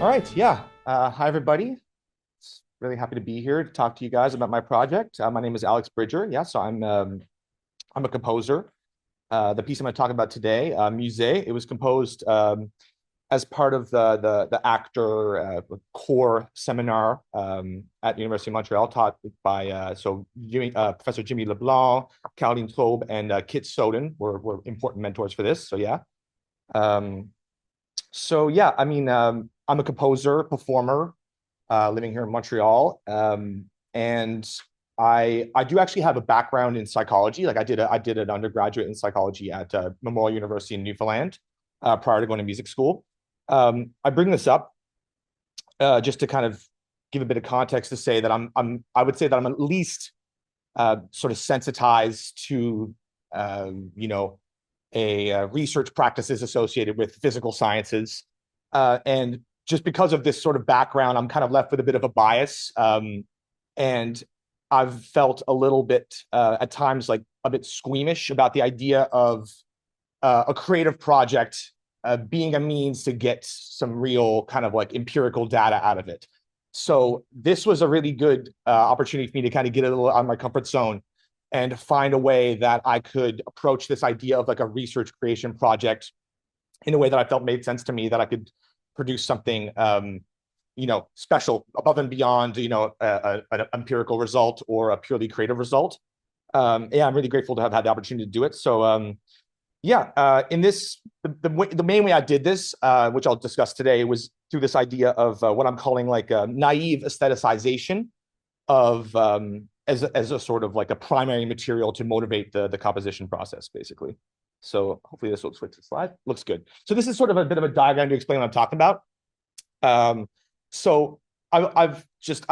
All right, yeah. Hi, everybody. Really happy to be here to talk to you guys about my project. My name is Alex Bridger. Yeah, so I'm a composer. The piece I'm going to talk about today, Musée, it was composed as part of the actor core seminar at the University of Montreal, taught by Professor Jimmy Leblanc, Caroline Taube, and Kit Soden were important mentors for this. So yeah. Um, I'm a composer, performer, living here in Montreal, and I do actually have a background in psychology. Like I did an undergraduate in psychology at Memorial University in Newfoundland prior to going to music school. I bring this up just to kind of give a bit of context to say that I would say that I'm at least sort of sensitized to research practices associated with physical sciences. And just because of this sort of background, I'm kind of left with a bit of a bias. And I've felt a little bit, at times, like a bit squeamish about the idea of a creative project being a means to get some real kind of like empirical data out of it. So this was a really good opportunity for me to kind of get a little out of my comfort zone and find a way that I could approach this idea of like a research creation project in a way that I felt made sense to me, that I could produce something, special above and beyond, an empirical result or a purely creative result. Yeah, I'm really grateful to have had the opportunity to do it. So, in this, the main way I did this, which I'll discuss today, was through this idea of what I'm calling like a naive aestheticization of as a sort of like a primary material to motivate the composition process, basically. So hopefully this will switch the slide. Looks good. So this is sort of a bit of a diagram to explain what I'm talking about. So I've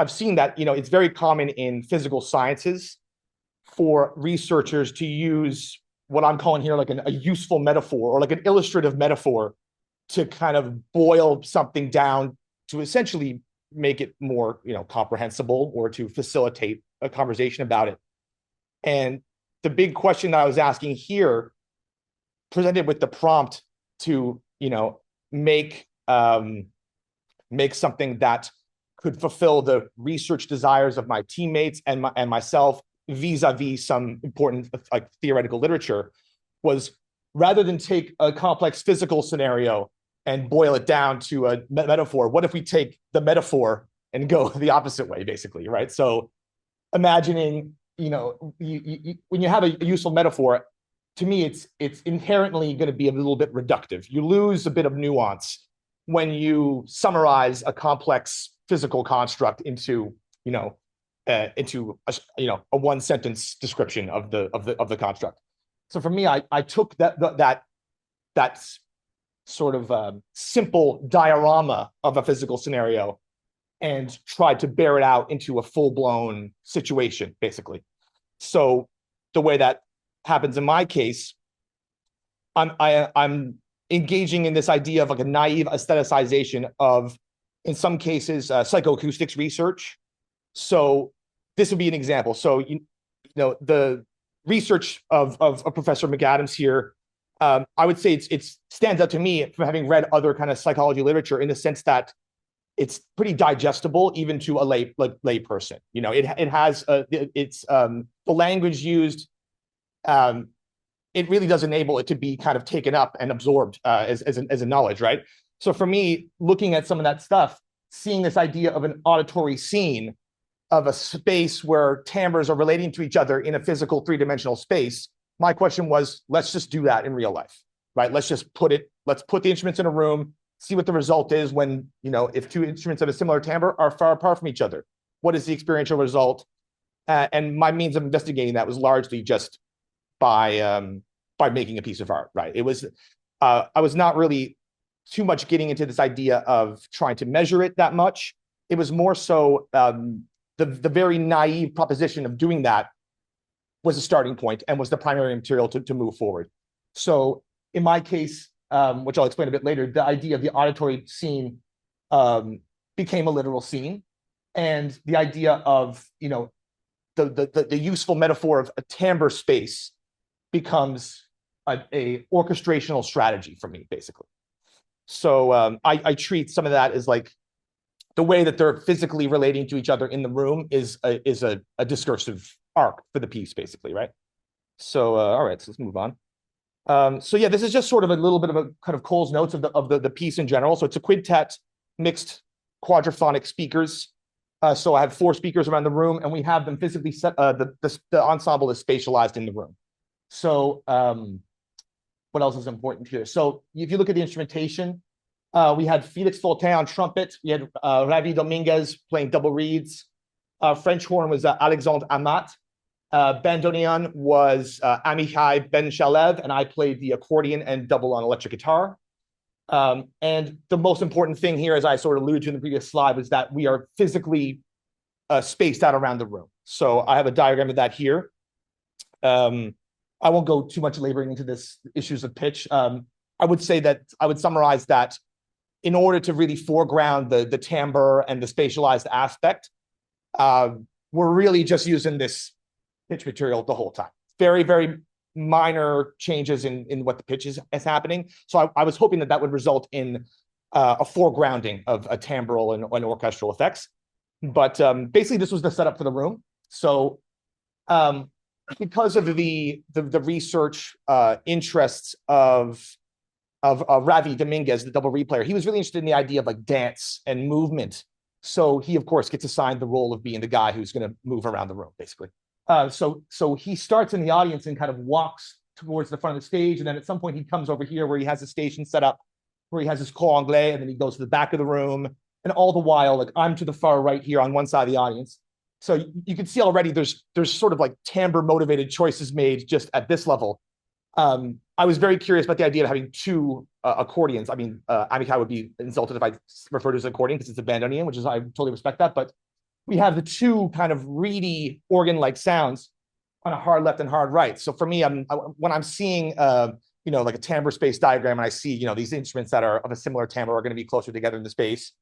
seen that, it's very common in physical sciences for researchers to use what I'm calling here like a useful metaphor or like an illustrative metaphor to kind of boil something down to essentially make it more, comprehensible, or to facilitate a conversation about it. And the big question that I was asking here, presented with the prompt to, make something that could fulfill the research desires of my teammates and myself vis-a-vis some important like theoretical literature, was rather than take a complex physical scenario and boil it down to a metaphor, what if we take the metaphor and go the opposite way, basically, right? So imagining, when you have a useful metaphor, to me, it's inherently going to be a little bit reductive. You lose a bit of nuance when you summarize a complex physical construct into a one sentence description of the construct. So for me, I took that sort of simple diorama of a physical scenario and tried to bear it out into a full-blown situation, basically. So the way that happens in my case, I'm engaging in this idea of like a naive aestheticization of, in some cases, psychoacoustics research. So this would be an example. So the research of Professor McAdams here, I would say it stands out to me from having read other kind of psychology literature, in the sense that it's pretty digestible even to a lay person. It has the language used. It really does enable it to be kind of taken up and absorbed as a knowledge, right? So for me, looking at some of that stuff, seeing this idea of an auditory scene of a space where timbres are relating to each other in a physical three-dimensional space, my question was, let's just do that in real life, right? Let's put the instruments in a room, see what the result is when, if two instruments of a similar timbre are far apart from each other. What is the experiential result? And my means of investigating that was largely just by making a piece of art, right? It was, I was not really too much getting into this idea of trying to measure it that much. It was more so the very naive proposition of doing that was a starting point and was the primary material to move forward. So in my case, which I'll explain a bit later, the idea of the auditory scene became a literal scene, and the idea of the useful metaphor of a timbre space becomes a orchestrational strategy for me, basically. So I treat some of that as like the way that they're physically relating to each other in the room is a discursive arc for the piece, basically, right? So, all right, so let's move on. So yeah, this is just sort of a little bit of a kind of Cole's notes of the piece in general. So it's a quintet, mixed quadraphonic speakers. So I have 4 speakers around the room, and we have them physically set. The ensemble is spatialized in the room. So what else is important here? So if you look at the instrumentation, we had Felix Fontaine on trumpet. We had Ravi Dominguez playing double reeds. French horn was Alexandre Amat. Bandoneon was Amichai Ben Shalev, and I played the accordion and double on electric guitar. And the most important thing here, as I sort of alluded to in the previous slide, was that we are physically spaced out around the room. So I have a diagram of that here. I won't go too much laboring into this issues of pitch. I would say that I would summarize that in order to really foreground the timbre and the spatialized aspect, we're really just using this pitch material the whole time. Very, very minor changes in what the pitch is happening. So I was hoping that would result in a foregrounding of a timbral and orchestral effects. But basically, this was the setup for the room. So because of the research interests of Ravi Dominguez, the double reed player, he was really interested in the idea of like dance and movement. So he, of course, gets assigned the role of being the guy who's going to move around the room, basically. So he starts in the audience and kind of walks towards the front of the stage. And then at some point he comes over here where he has a station set up, where he has his cor anglais, and then he goes to the back of the room. And all the while, like I'm to the far right here on one side of the audience. So you can see already there's sort of like timbre motivated choices made just at this level. I was very curious about the idea of having 2 accordions. I mean, Amichai would be insulted if I referred to as an accordion because it's a bandoneon, which is, I totally respect that. But we have the 2 kind of reedy organ-like sounds on a hard left and hard right. So for me, when I'm seeing, like a timbre space diagram, and I see, these instruments that are of a similar timbre are going to be closer together in the space,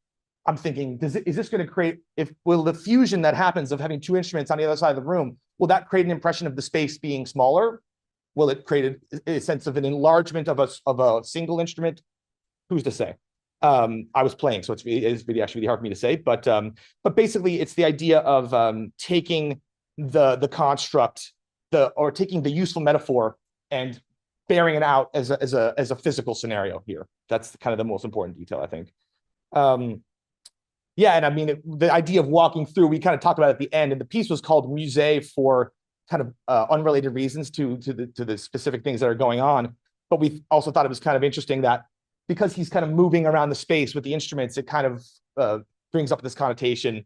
I'm thinking, is this going to create, will the fusion that happens of having 2 instruments on the other side of the room, will that create an impression of the space being smaller? Will it create a sense of an enlargement of a single instrument? Who's to say? I was playing, so it's really actually really hard for me to say. But basically, it's the idea of taking the construct, taking the useful metaphor and bearing it out as a physical scenario here. That's kind of the most important detail, I think. Yeah, and I mean the idea of walking through, we kind of talked about it at the end, and the piece was called Musée for kind of unrelated reasons to the specific things that are going on. But we also thought it was kind of interesting that because he's kind of moving around the space with the instruments, it kind of brings up this connotation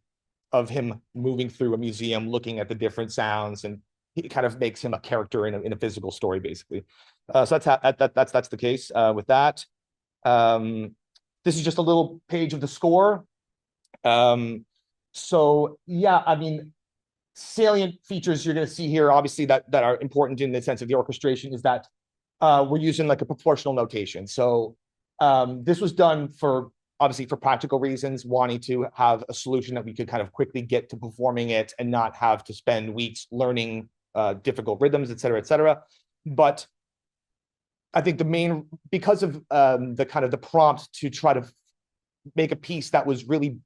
of him moving through a museum, looking at the different sounds, and it kind of makes him a character in a physical story, basically. So that's the case with that. This is just a little page of the score. So yeah, I mean, salient features you're going to see here, obviously, that are important in the sense of the orchestration is that we're using like a proportional notation. So this was done obviously for practical reasons, wanting to have a solution that we could kind of quickly get to performing it and not have to spend weeks learning difficult rhythms, et cetera, et cetera. But I think because of the kind of the prompt to try to make a piece that was really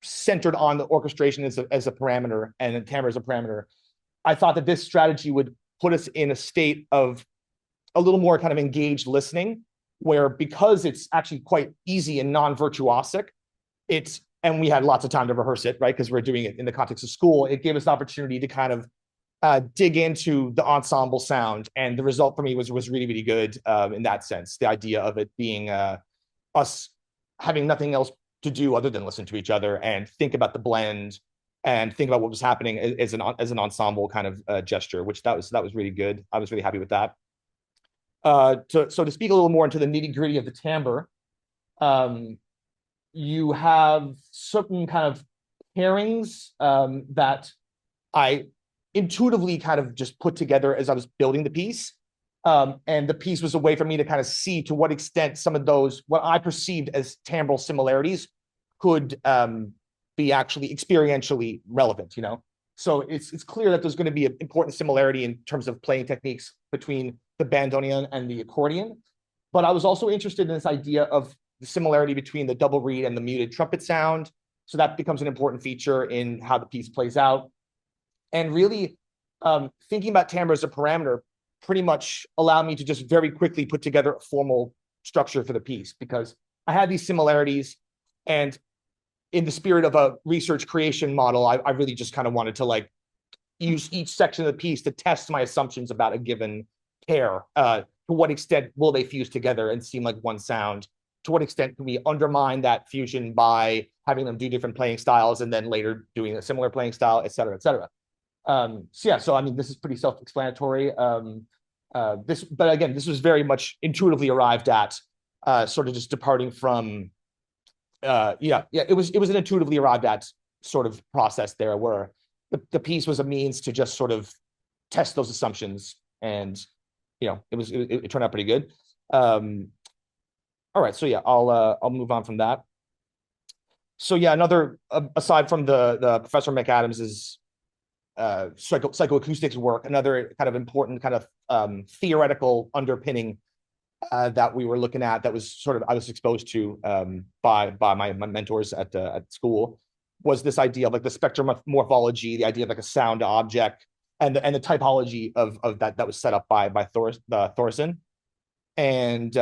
centered on the orchestration as a parameter and the timbre as a parameter, I thought that this strategy would put us in a state of a little more kind of engaged listening, where because it's actually quite easy and non-virtuosic, and we had lots of time to rehearse it, right? Because we're doing it in the context of school. It gave us the opportunity to kind of dig into the ensemble sound, and the result for me was really, really good in that sense. The idea of it being us having nothing else to do other than listen to each other and think about the blend and think about what was happening as an ensemble kind of gesture, which that was really good. I was really happy with that. So to speak a little more into the nitty gritty of the timbre, you have certain kind of pairings that I intuitively kind of just put together as I was building the piece. And the piece was a way for me to kind of see to what extent some of those, what I perceived as timbral similarities, could be actually experientially relevant, So it's clear that there's going to be an important similarity in terms of playing techniques between the bandoneon and the accordion. But I was also interested in this idea of the similarity between the double reed and the muted trumpet sound. So that becomes an important feature in how the piece plays out. And really, thinking about timbre as a parameter pretty much allowed me to just very quickly put together a formal structure for the piece, because I had these similarities, and in the spirit of a research creation model, I really just kind of wanted to like use each section of the piece to test my assumptions about a given pair. To what extent will they fuse together and seem like one sound? To what extent can we undermine that fusion by having them do different playing styles and then later doing a similar playing style, et cetera, et cetera. So I mean, this is pretty self-explanatory. But again, this was very much intuitively arrived at, sort of just departing from, it was an intuitively arrived at sort of process there, where the piece was a means to just sort of test those assumptions, and it turned out pretty good. All right, so yeah, I'll move on from that. So yeah, another aside from the Professor McAdams's psychoacoustics work, another kind of important kind of theoretical underpinning that we were looking at, that was sort of I was exposed to by my mentors at school, was this idea of like the spectrum of morphology, the idea of like a sound object, and the typology of that was set up by Thorson, and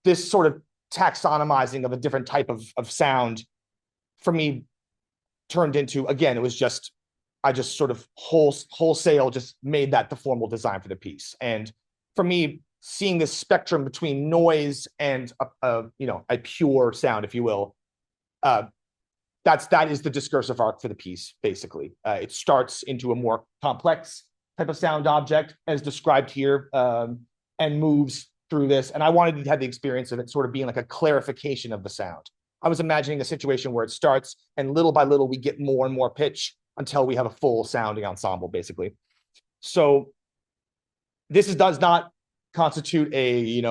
this sort of taxonomizing of a different type of sound for me turned into, again, it was just I just sort of wholesale just made that the formal design for the piece. And for me, seeing this spectrum between noise and a pure sound, if you will, that is the discursive arc for the piece, basically. It starts into a more complex type of sound object, as described here, and moves through this. And I wanted to have the experience of it sort of being like a clarification of the sound. I was imagining a situation where it starts, and little by little, we get more and more pitch until we have a full sounding ensemble, basically. So this does not constitute a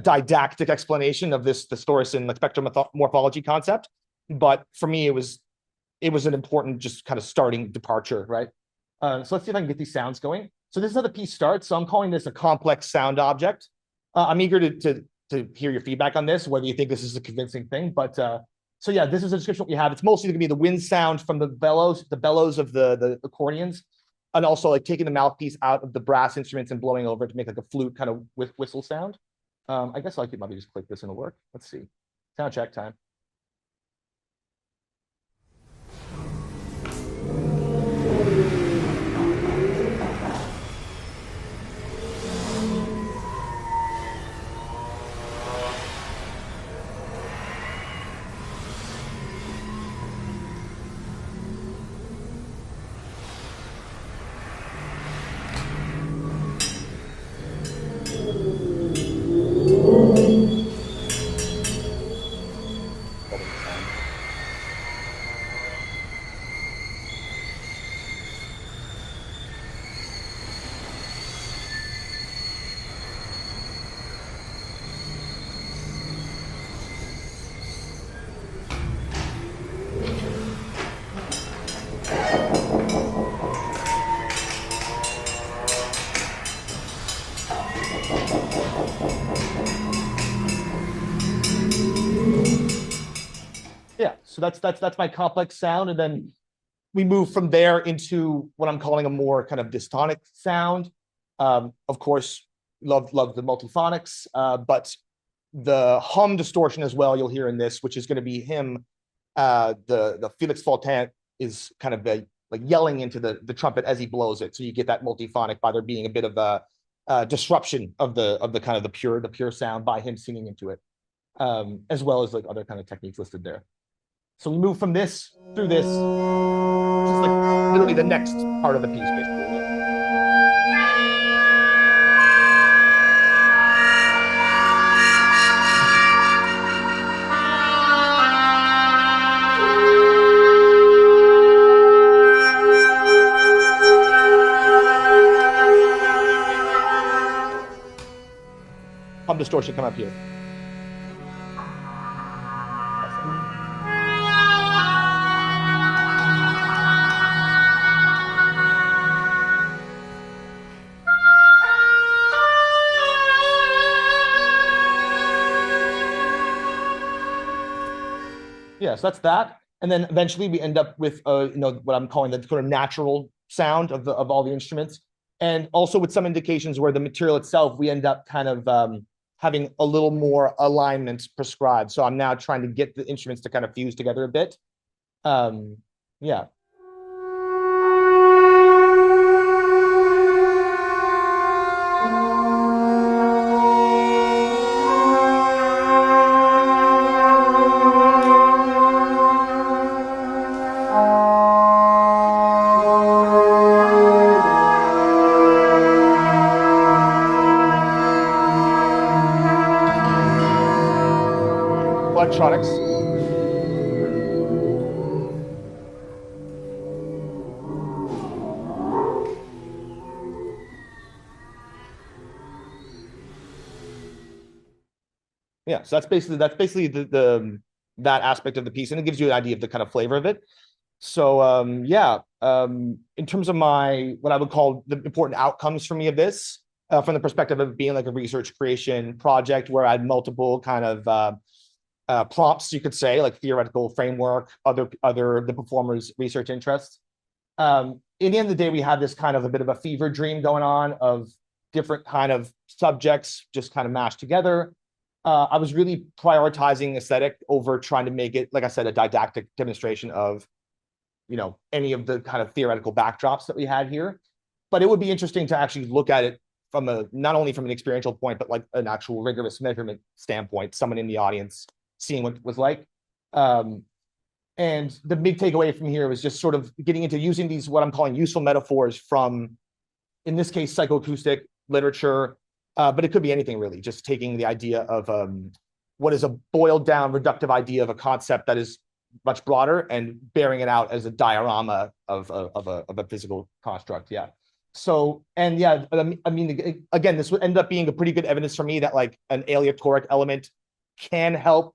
didactic explanation of this Thorson like spectrum morphology concept, but for me it was an important just kind of starting departure, right? So let's see if I can get these sounds going. So this is how the piece starts. So I'm calling this a complex sound object. I'm eager to hear your feedback on this, whether you think this is a convincing thing. But so yeah, this is a description of what we have. It's mostly going to be the wind sound from the bellows of the accordions, and also like taking the mouthpiece out of the brass instruments and blowing over it to make like a flute kind of whistle sound. I guess I could maybe just click this and it'll work. Let's see. Sound check time. Yeah, so that's my complex sound, and then we move from there into what I'm calling a more kind of dystonic sound. Of course, love the multiphonics, but the hum distortion as well, you'll hear in this, which is going to be him. The Felix Faultin is kind of like yelling into the trumpet as he blows it, so you get that multiphonic by there being a bit of a disruption of the kind of the pure sound by him singing into it, as well as like other kind of techniques listed there. So we move from this through this, which is like literally the next part of the piece, basically. Hum distortion come up here. yeah, so that's that. And then eventually we end up with what I'm calling the sort of natural sound of all the instruments. And also with some indications where the material itself, we end up kind of having a little more alignment prescribed. So I'm now trying to get the instruments to kind of fuse together a bit. Yeah. Electronics. Yeah, so that's basically that aspect of the piece, and it gives you an idea of the kind of flavor of it. So in terms of what I would call the important outcomes for me of this, from the perspective of being like a research creation project where I had multiple kind of prompts, you could say, like theoretical framework, other the performer's research interests. In the end of the day, we have this kind of a bit of a fever dream going on of different kind of subjects just kind of mashed together. I was really prioritizing aesthetic over trying to make it, like I said, a didactic demonstration of, any of the kind of theoretical backdrops that we had here. But it would be interesting to actually look at it from not only from an experiential point, but like an actual rigorous measurement standpoint, someone in the audience seeing what it was like. And the big takeaway from here was just sort of getting into using these, what I'm calling useful metaphors from, in this case, psychoacoustic literature, but it could be anything really, just taking the idea of what is a boiled down reductive idea of a concept that is much broader and bearing it out as a diorama of a physical construct. Yeah. So, and yeah, I mean, again, this would end up being a pretty good evidence for me that like an aleatoric element can help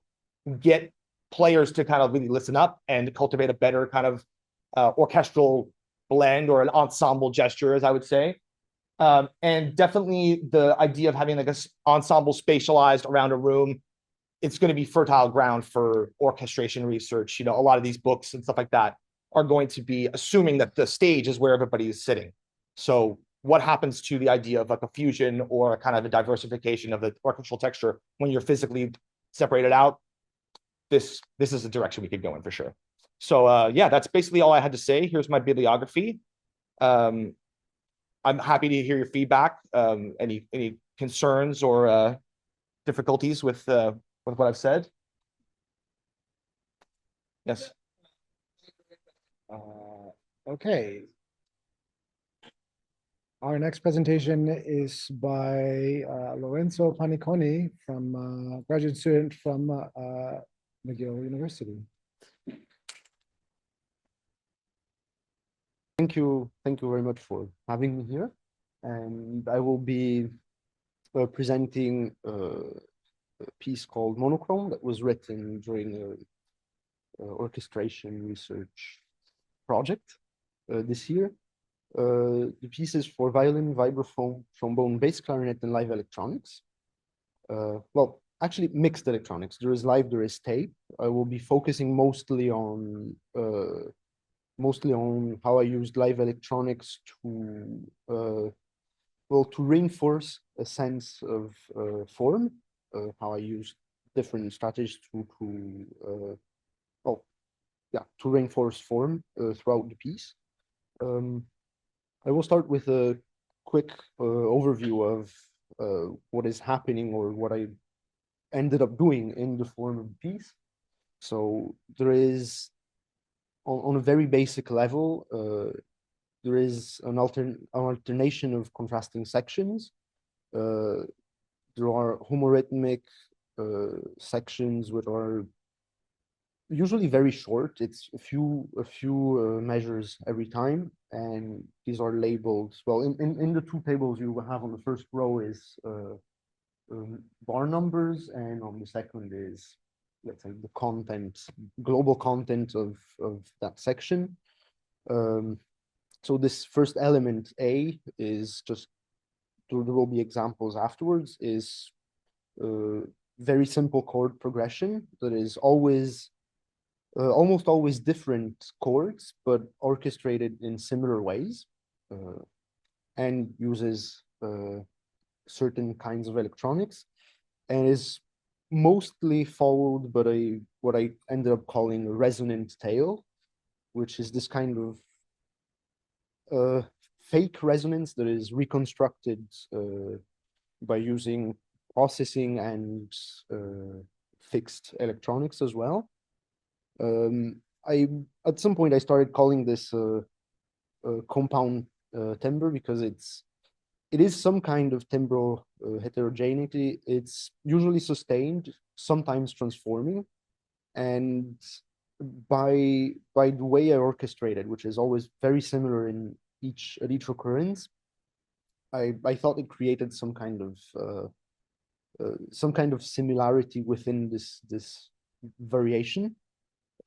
get players to kind of really listen up and cultivate a better kind of orchestral blend or an ensemble gesture, as I would say. And definitely the idea of having like an ensemble spatialized around a room, it's going to be fertile ground for orchestration research. A lot of these books and stuff like that are going to be assuming that the stage is where everybody is sitting. So what happens to the idea of like a fusion or a kind of a diversification of the orchestral texture when you're physically separated out? This is the direction we could go in for sure. So yeah, that's basically all I had to say. Here's my bibliography. I'm happy to hear your feedback. Any concerns or difficulties with what I've said? Yes. Okay. Our next presentation is by Lorenzo Paniconi, from graduate student from McGill University. Thank you very much for having me here. And I will be presenting a piece called Monochrome that was written during an orchestration research project this year. The piece is for violin, vibraphone, trombone, bass clarinet, and live electronics. Well, actually mixed electronics. There is live, there is tape. I will be focusing mostly on how I used live electronics to reinforce a sense of form. How I used different strategies to reinforce form throughout the piece. I will start with a quick overview of what is happening or what I ended up doing in the form of the piece. So there is, on a very basic level, there is an alternation of contrasting sections. There are homorhythmic sections which are usually very short. It's a few measures every time, and these are labeled. Well, in the two tables you have on the first row is bar numbers, and on the second is, let's say, the content, global content of that section. So this first element A is just, there will be examples afterwards, is very simple chord progression that is always almost always different chords, but orchestrated in similar ways, and uses certain kinds of electronics, and is mostly followed by what I ended up calling a resonant tail, which is this kind of fake resonance that is reconstructed by using processing and fixed electronics as well. At some point I started calling this compound timbre because it is some kind of timbral heterogeneity. It's usually sustained, sometimes transforming, and by the way I orchestrate it, which is always very similar in at each occurrence, I thought it created some kind of similarity within this variation.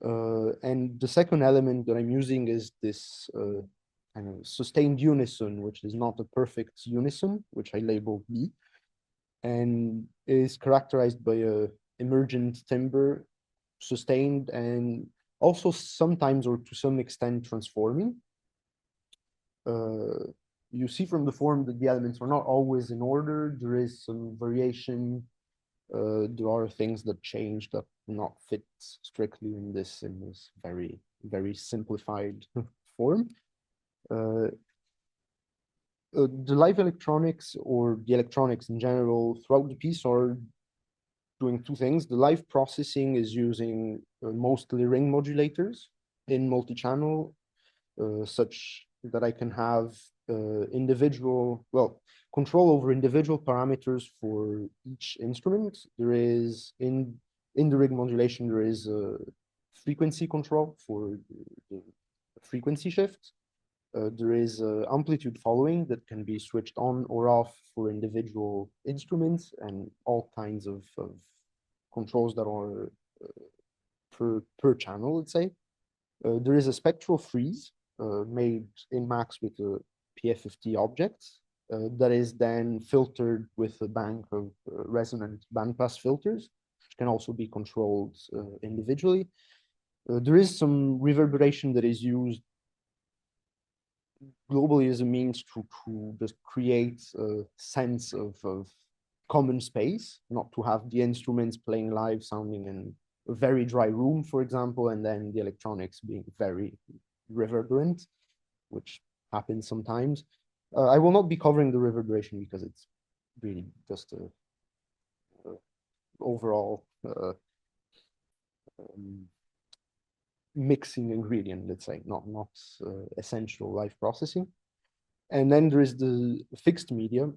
And the second element that I'm using is this kind of sustained unison, which is not a perfect unison, which I label B, and is characterized by a emergent timbre, sustained, and also sometimes or to some extent transforming. You see from the form that the elements are not always in order. There is some variation. There are things that change that do not fit strictly in this very, very simplified form. The live electronics, or the electronics in general throughout the piece, are doing two things. The live processing is using mostly ring modulators in multi-channel, such that I can have control over individual parameters for each instrument. There is, in the ring modulation, there is a frequency control for the frequency shift. There is amplitude following that can be switched on or off for individual instruments, and all kinds of controls that are per channel, let's say. There is a spectral freeze made in Max with a PFFT object that is then filtered with a bank of resonant bandpass filters, which can also be controlled individually. There is some reverberation that is used globally as a means to just create a sense of common space, not to have the instruments playing live sounding in a very dry room, for example, and then the electronics being very reverberant, which happens sometimes. I will not be covering the reverberation because it's really just a overall mixing ingredient, let's say, not essential live processing. And then there is the fixed media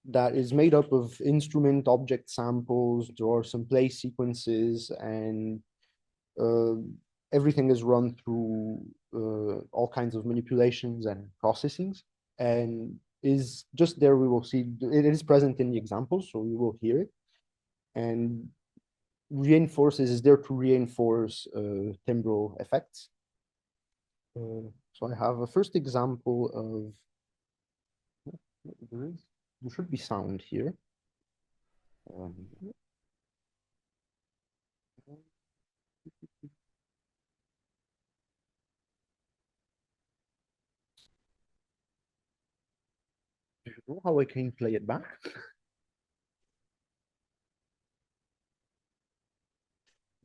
that is made up of instrument object samples. There are some play sequences, and everything is run through all kinds of manipulations and processings, and is just there. We will see it is present in the examples, so we will hear it, and is there to reinforce timbral effects. So I have a first example of, there should be sound here. I don't know how I can play it back.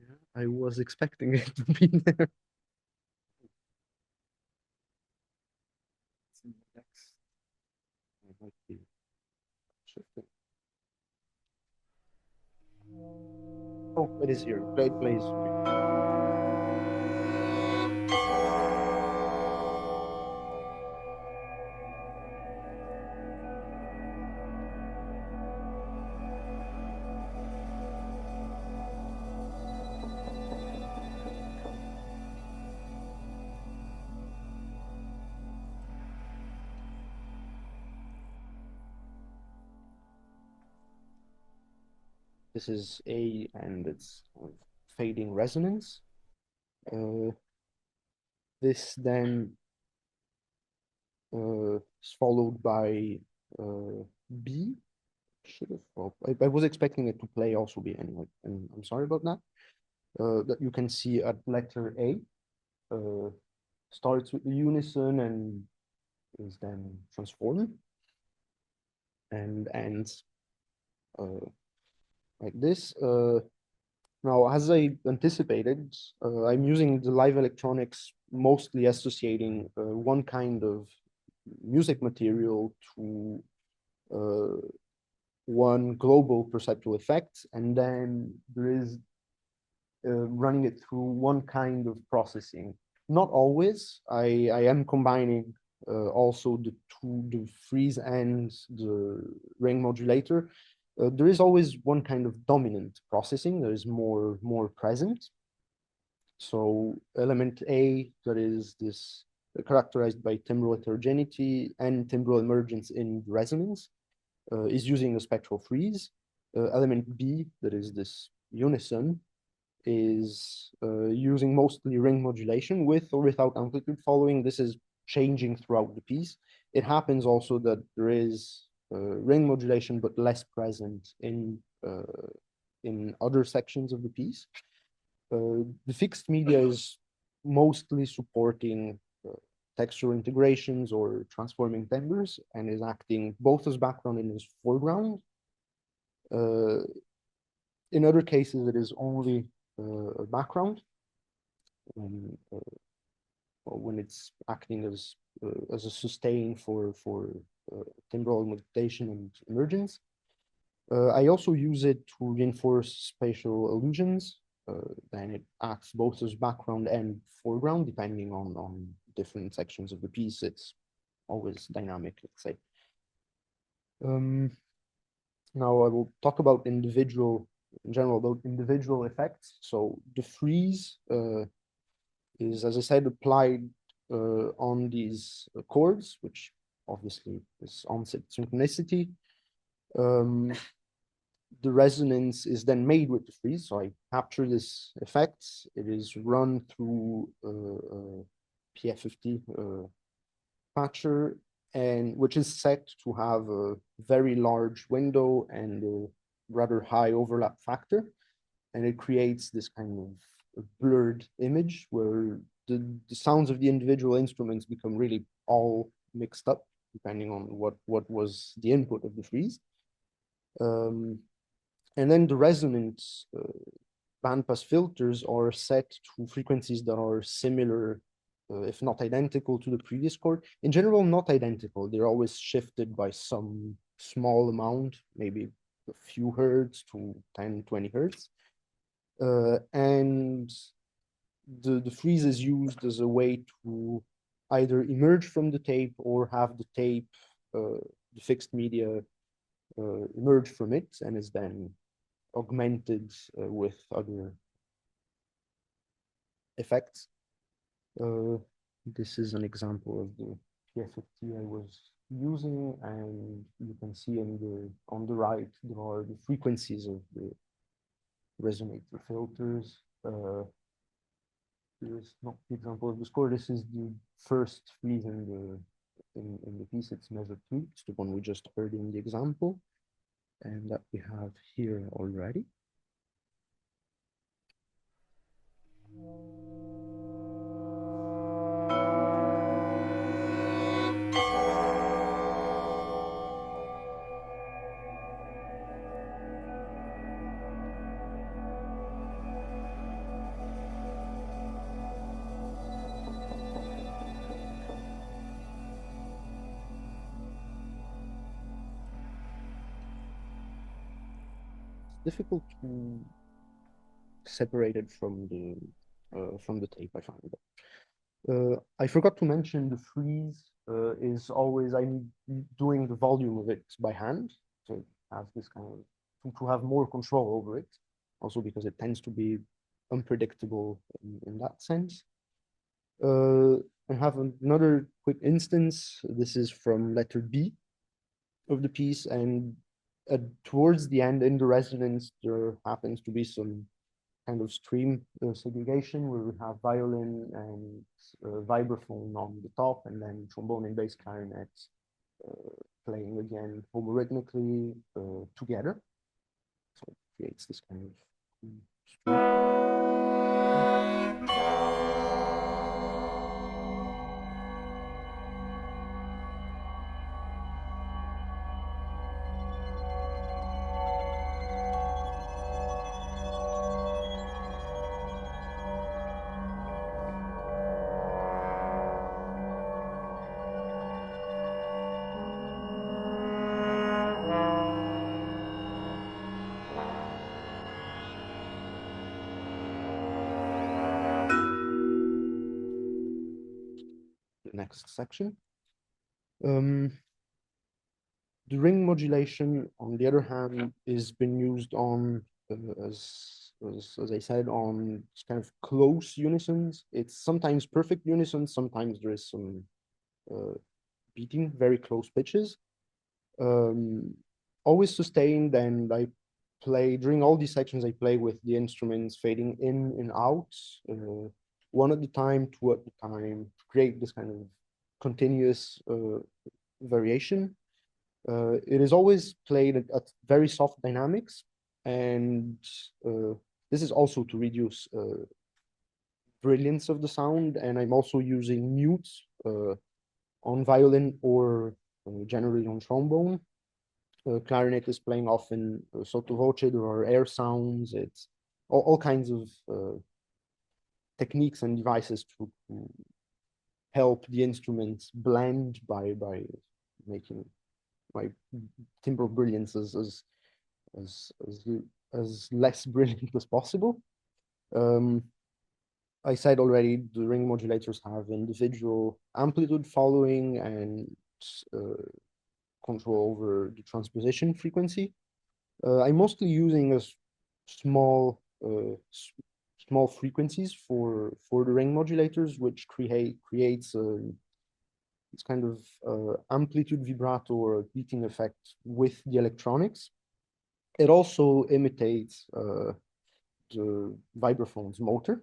Yeah, I was expecting it to be there. Oh, it is here. It plays. This is A, and it's fading resonance. This then is followed by B. Should have. Well, I was expecting it to play also B anyway, and I'm sorry about that. that you can see at letter A. Starts with the unison and is then transformed and ends like this. Now, as I anticipated, I'm using the live electronics mostly associating one kind of music material to one global perceptual effect, and then there is running it through one kind of processing. Not always. I am combining also the freeze and the ring modulator. There is always one kind of dominant processing that is more present. So element A, that is this characterized by timbral heterogeneity and timbral emergence in resonance, is using a spectral freeze. Element B, that is this unison, is using mostly ring modulation with or without amplitude following. This is changing throughout the piece. It happens also that there is ring modulation, but less present in other sections of the piece. The fixed media is mostly supporting textural integrations or transforming timbres and is acting both as background and as foreground. In other cases, it is only a background when it's acting as a sustain for timbral modulation and emergence. I also use it to reinforce spatial illusions. Then it acts both as background and foreground, depending on different sections of the piece. It's always dynamic, let's say. Now I will talk about in general about individual effects. So the freeze is, as I said, applied on these chords, which obviously is onset synchronicity. The resonance is then made with the freeze. So I capture this effect. It is run through PF50 patcher, and which is set to have a very large window and a rather high overlap factor. And it creates this kind of blurred image where the sounds of the individual instruments become really all mixed up, depending on what was the input of the freeze. And then the resonance bandpass filters are set to frequencies that are similar, if not identical, to the previous chord. In general, not identical. They're always shifted by some small amount, maybe a few hertz to 10, 20 hertz. And the freeze is used as a way to either emerge from the tape or have the tape, the fixed media, emerge from it and is then augmented with other effects. This is an example of the PF50 I was using, and you can see on the right there are the frequencies of the resonator filters. Here's not the example of the score. This is the first freeze in the piece. It's measure 2. It's the one we just heard in the example, and that we have here already. Difficult to separate it from the tape, I find. I forgot to mention the freeze is always, I'm doing the volume of it by hand to have this kind of, to have more control over it, also because it tends to be unpredictable in that sense. I have another quick instance. This is from letter B of the piece, and towards the end in the resonance, there happens to be some kind of stream segregation where we have violin and vibraphone on the top, and then trombone and bass clarinet playing again homorythmically together. So it creates this kind of Next section. The ring modulation, on the other hand, is been used on, as I said, on kind of close unisons. It's sometimes perfect unison, sometimes there is some beating, very close pitches. Always sustained, and I play, during all these sections, I play with the instruments fading in and out, one at a time, two at a time, to create this kind of continuous variation. It is always played at very soft dynamics, and this is also to reduce brilliance of the sound. And I'm also using mutes on violin or generally on trombone. Clarinet is playing often sotto voce, there are air sounds, it's all kinds of techniques and devices to help the instruments blend by making my timbre brilliance as less brilliant as possible. I said already, the ring modulators have individual amplitude following and control over the transposition frequency. I'm mostly using a small frequencies for the ring modulators, which creates this kind of amplitude vibrato or beating effect with the electronics. It also imitates the vibraphone's motor,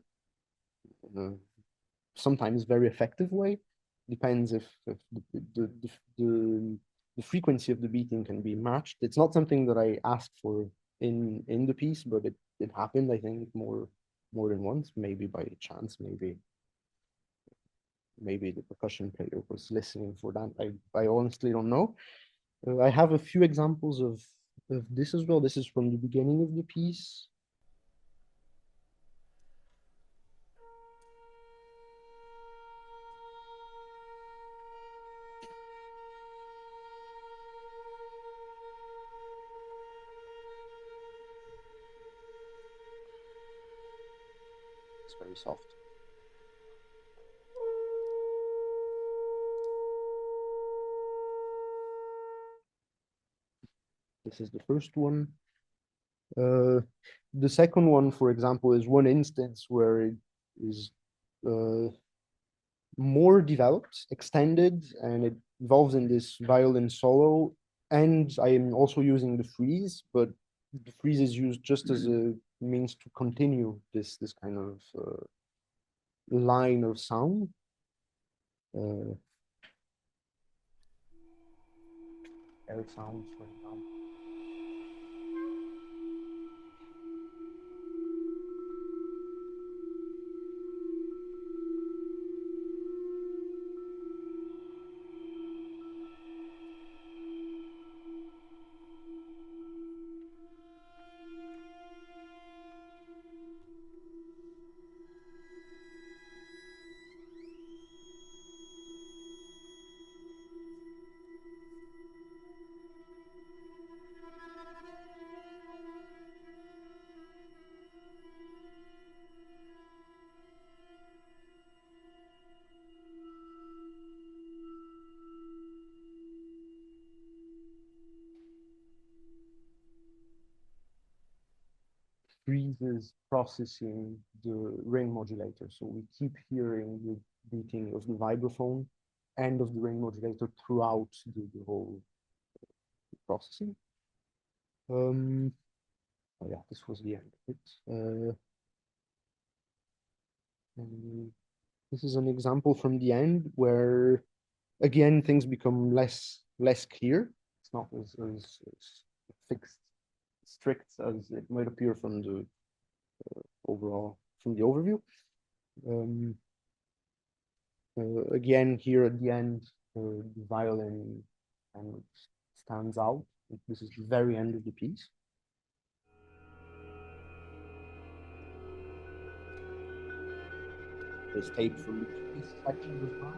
sometimes very effective way. Depends if the frequency of the beating can be matched. It's not something that I asked for in the piece, but it happened, I think, more than once, maybe by chance, maybe the percussion player was listening for that. I honestly don't know. I have a few examples of this as well. This is from the beginning of the piece. It's very soft. This is the first one. The second one, for example, is one instance where it is more developed, extended, and it involves in this violin solo. And I am also using the freeze, but the freeze is used just as a means to continue this kind of line of sound. Air sounds, for example. Freezes processing the ring modulator. So we keep hearing the beating of the vibraphone and of the ring modulator throughout the whole processing. Oh yeah, this was the end of it. And this is an example from the end where, again, things become less clear. It's not as fixed, strict as it might appear from the overall from the overview. Again, here at the end, the violin kind of stands out. This is the very end of the piece. There's tape from each section as well.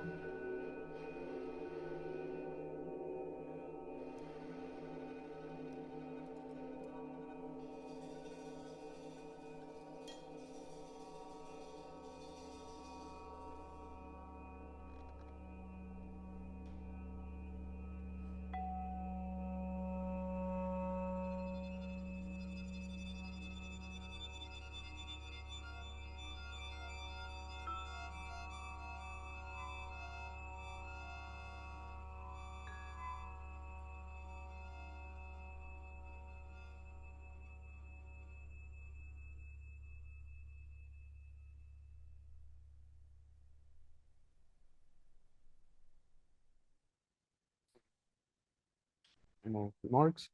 More remarks.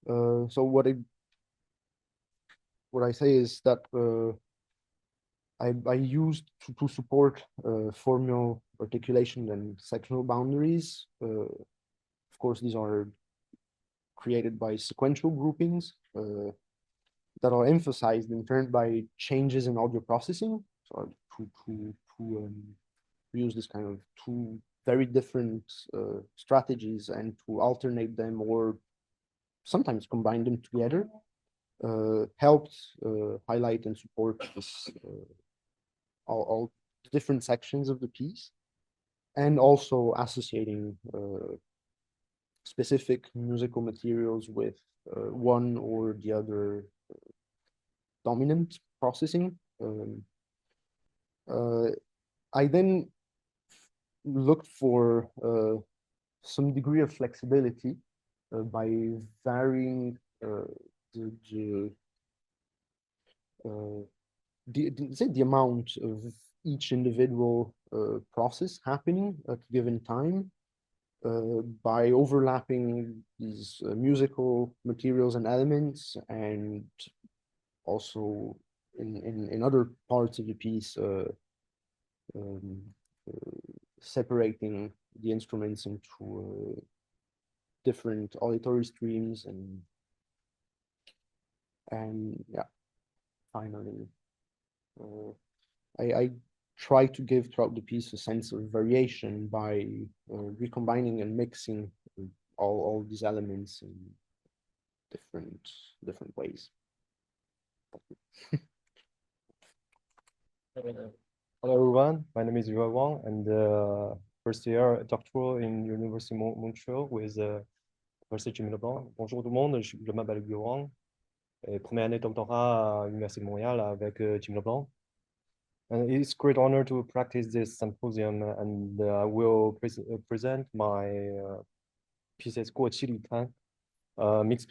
So what I say is that I used to support formal articulation and sectional boundaries. Of course, these are created by sequential groupings that are emphasized in turn by changes in audio processing. So to use this kind of two very different strategies and to alternate them or sometimes combine them together helped highlight and support this all different sections of the piece, and also associating specific musical materials with one or the other dominant processing. I then looked for some degree of flexibility by varying the amount of each individual process happening at a given time by overlapping these musical materials and elements, and also in other parts of the piece separating the instruments into different auditory streams, and yeah, finally I try to give throughout the piece a sense of variation by recombining and mixing all these elements in different ways. Hello everyone, my name is Yuan Wang, and first year doctoral in University de Montréal with Université Timbre. Bonjour tout le monde, je m'appelle Yuan Wang, première année doctorat à l'Université de Montréal avec Timbre. And it's a great honor to practice this symposium, and I will present my pieces 过七里滩, a mixed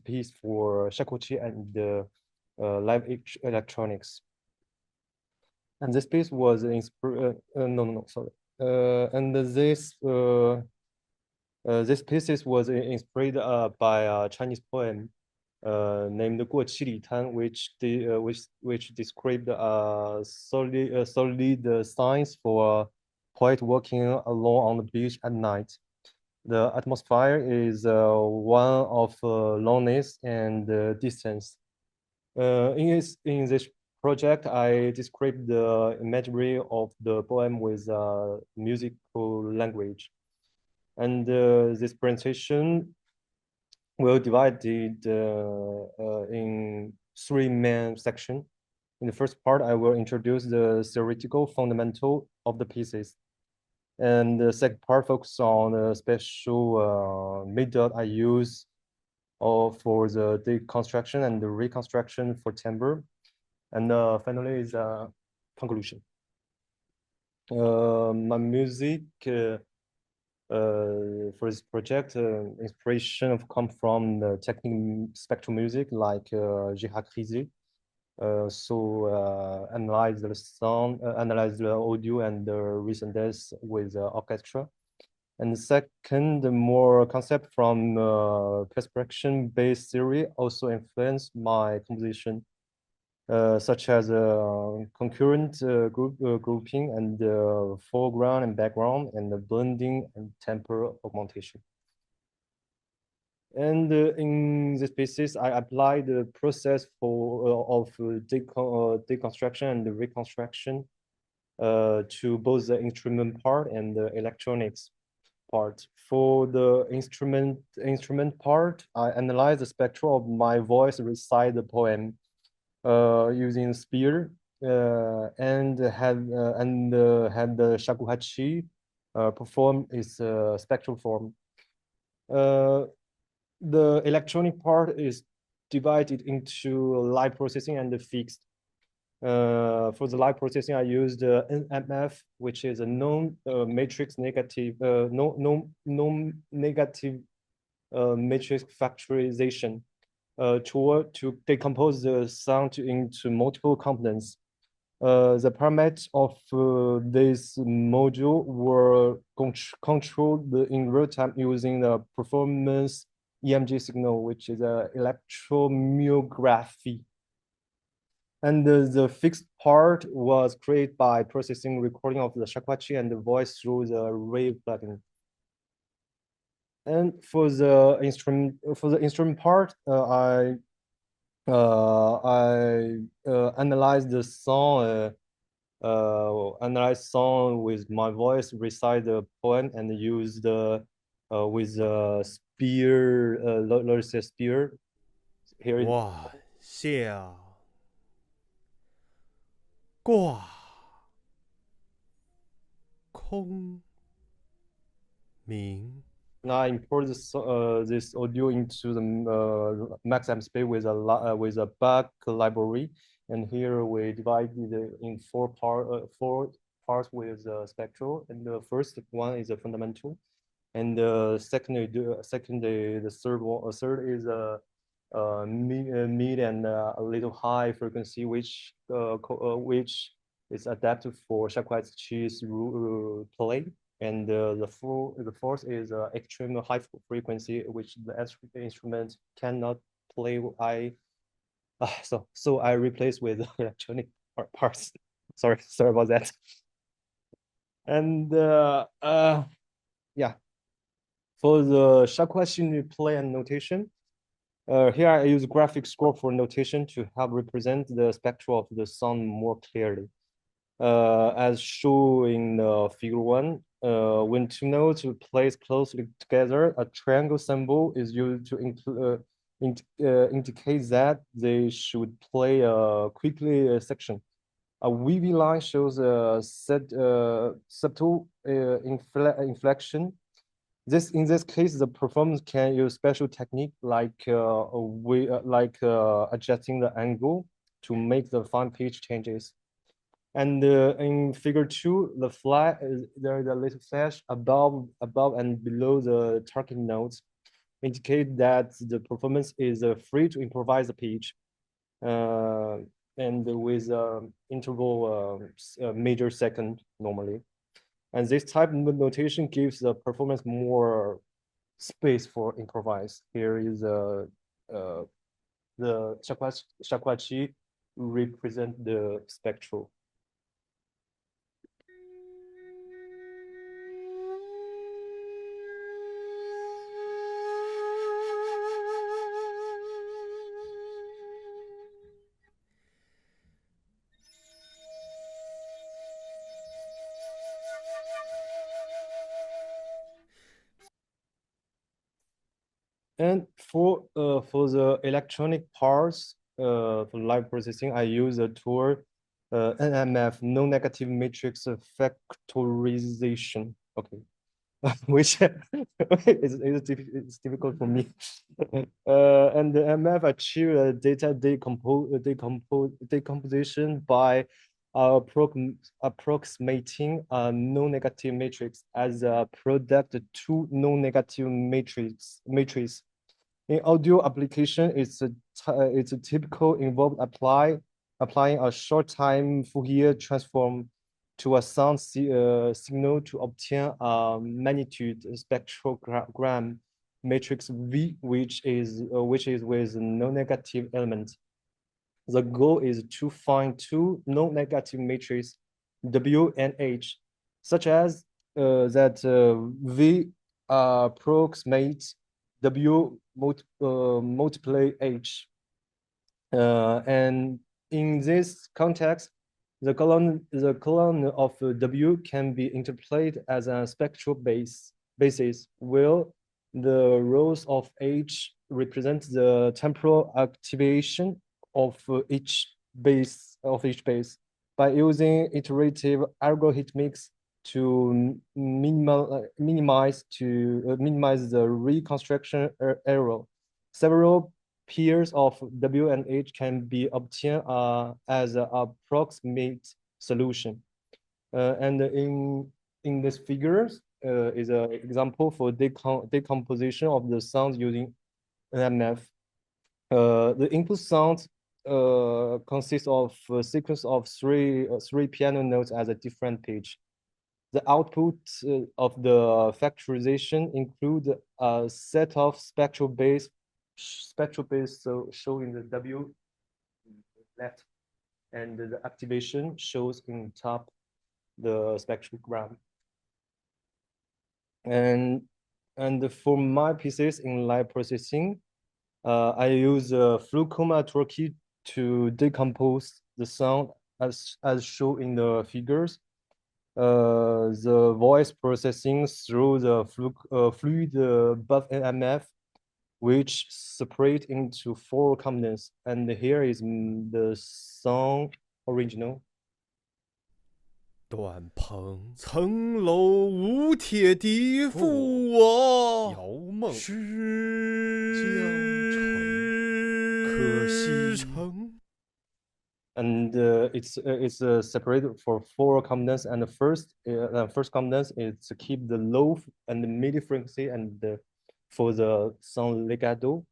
piece for shakuchi and live electronics. And this piece was inspired. And this piece was inspired by a Chinese poem named 过七里滩, which described solid signs for a poet walking alone on the beach at night. The atmosphere is one of loneliness and distance. In this project, I described the imagery of the poem with musical language. And this presentation will divide it in three main sections. In the first part, I will introduce the theoretical fundamental of the pieces. And the second part focuses on the special method I use for the deconstruction and the reconstruction for timbre. And finally is a conclusion. My music for this project, inspiration come from the technique spectral music like Gérard Crisé. So analyze the sound, analyze the audio and the resonance with orchestra. And the second, the more concept from perception-based theory also influenced my composition. such as concurrent grouping and foreground and background, and the blending and temporal augmentation. And in this basis, I applied the process of deconstruction and the reconstruction to both the instrument part and the electronics part. For the instrument part, I analyzed the spectrum of my voice recite the poem using spear and had the shakuhachi perform its spectral form. The electronic part is divided into live processing and the fixed. For the live processing, I used NMF, which is a non-matrix negative, non-negative matrix factorization to decompose the sound into multiple components. The parameters of this module were controlled in real time using the performance EMG signal, which is electromyography. And the fixed part was created by processing recording of the shakuhachi and the voice through the Rave plugin. And for the instrument part, I analyzed the song, analyzed song with my voice, recite the poem, and use the with the spear, let's say spear. Here it. 我笑挂空明。 Now I import this audio into the Max MSP with a back library, and here we divided it in four parts with spectral, and the first one is a fundamental, and the third is a mid and a little high frequency, which is adapted for shakuhachi's play. And the fourth is extreme high frequency, which the instrument cannot play. So I replaced with electronic parts. Sorry about that. And yeah, for the shakuhachi play and notation, here I use graphic score for notation to help represent the spectrum of the sound more clearly. As shown in figure 1, when two notes are placed closely together, a triangle symbol is used to indicate that they should play quickly a section. A wavy line shows a subtle inflection. In this case, the performance can use special technique like adjusting the angle to make the fine pitch changes. And in figure 2, the flag there is a little flash above and below the target notes, indicate that the performance is free to improvise the pitch, and with interval major second normally. And this type of notation gives the performance more space for improvise. Here is the shakuhachi represent the spectral. And for the electronic parts, for live processing, I use a tool NMF, non-negative matrix factorization. Okay, which it's difficult for me. And the MF achieve a data decomposition by approximating a non-negative matrix as a product to non-negative matrix. In audio application, it's a typical involved applying a short-time Fourier transform to a sound signal to obtain a magnitude spectrogram matrix V, which is with no negative element. The goal is to find two non-negative matrices, W and H, such as that V approximates W multiply H. And in this context, the column of W can be interpreted as a spectral basis, where the rows of H represent the temporal activation of each base. By using iterative algorithmics to minimize the reconstruction error, several pairs of W and H can be obtained as an approximate solution. And in this figures is an example for decomposition of the sounds using MF. The input sound consists of a sequence of three piano notes at a different pitch. The output of the factorization include a set of spectral base, so showing the W left, and the activation shows in top the spectrogram. And for my pieces in live processing, I use fluid chromatography to decompose the sound as shown in the figures. The voice processing through the fluid buff MF, which separate into 4 components. And here is the song original. 短篷层楼无铁笛负我遥梦可惜城。 And it's separated for 4 components. And the first component is to keep the low and the mid frequency, and for the sound legato.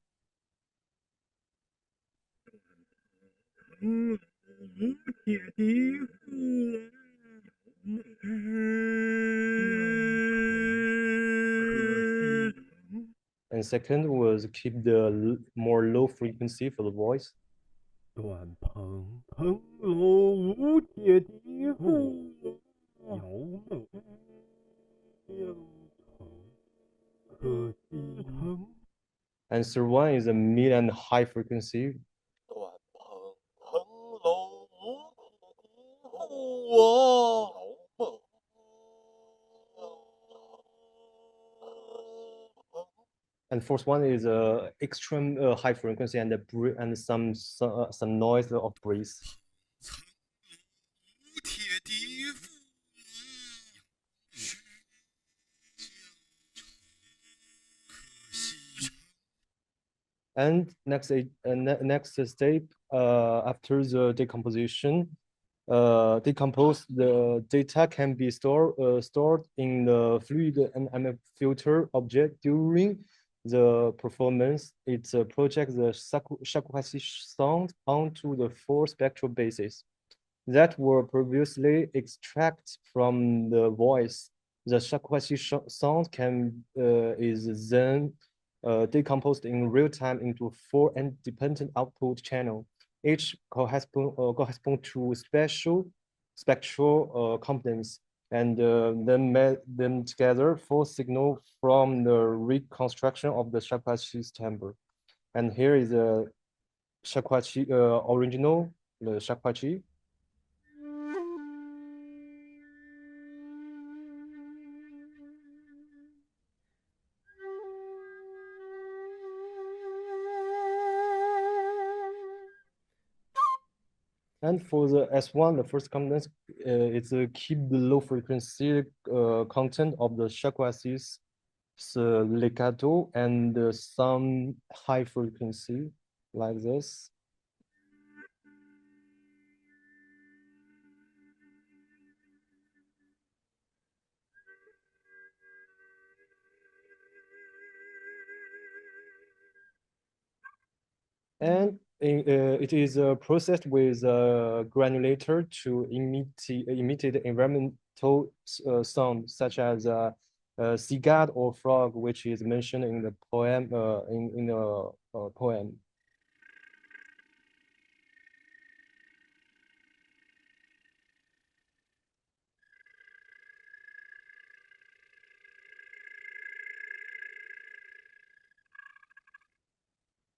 And second was keep the more low frequency for the voice. 短篷层楼无铁笛负我遥梦可惜城。 And third one is a mid and high frequency. 短篷层楼无铁笛负我遥梦。 And fourth one is extreme high frequency and some noise of breeze. And next step after the decomposition, decompose the data can be stored in the fluid and MF filter object during the performance. It projects the Shakuhachi sound onto the 4 spectral bases that were previously extracted from the voice. The Shakuhachi sound is then decomposed in real time into 4 independent output channels. Each correspond to spectral components, and then met them together for signal from the reconstruction of the Shakuhachi's timbre. And here is a Shakuhachi original, the Shakuhachi. And for the S1, the first component is keep the low frequency content of the Shakuhachi's legato and some high frequency like this. And it is processed with a granulator to imitate environmental sound, such as seagull or frog, which is mentioned in the poem. Poem.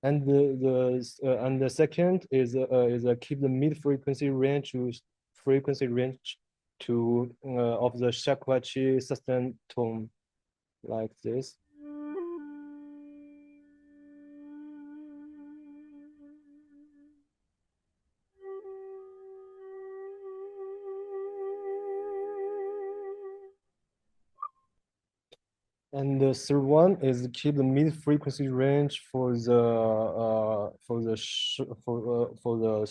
And the second is keep the mid-frequency range of the shakuhachi sustained tone, like this. And the third one is keep the mid-frequency range for the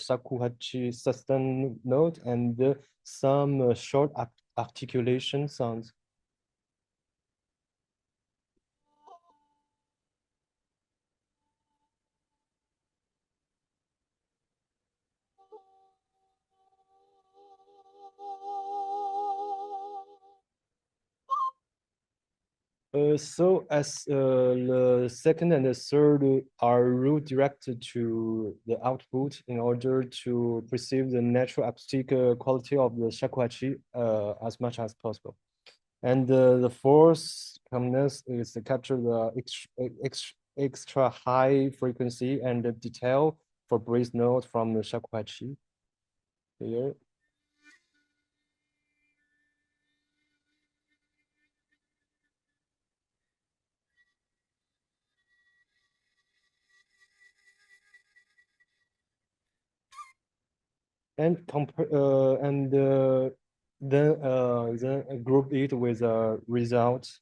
shakuhachi sustained note and some short articulation sounds. So as the second and the third are route directed to the output in order to perceive the natural acoustic quality of the shakuhachi as much as possible. And the fourth component is to capture the extra high frequency and the detail for breath note from the shakuhachi. Here. And then group it with a result.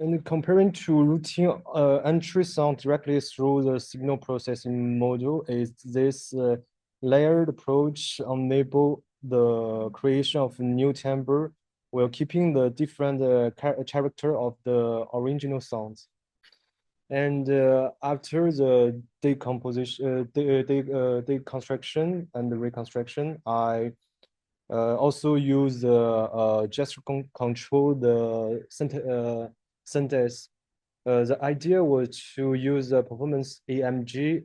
And comparing to routine entry sound directly through the signal processing module, is this layered approach enable the creation of new timbre while keeping the different character of the original sounds. And after the deconstruction and the reconstruction, I also use gesture control the sentence. The idea was to use the performance AMG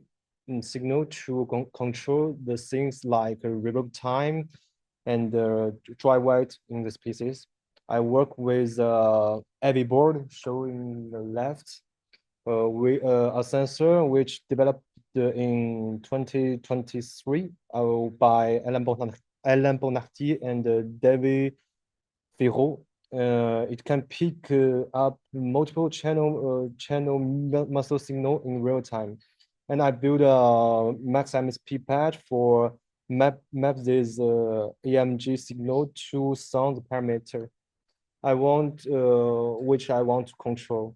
signal to control the things like reverb time and dry white in the species. I work with heavy board showing the left, a sensor which developed in 2023 by Alain Bonarty and David Ferraud. It can pick up multiple channel muscle signal in real time. And I built a Max MSP patch for map this AMG signal to sound parameter which I want to control.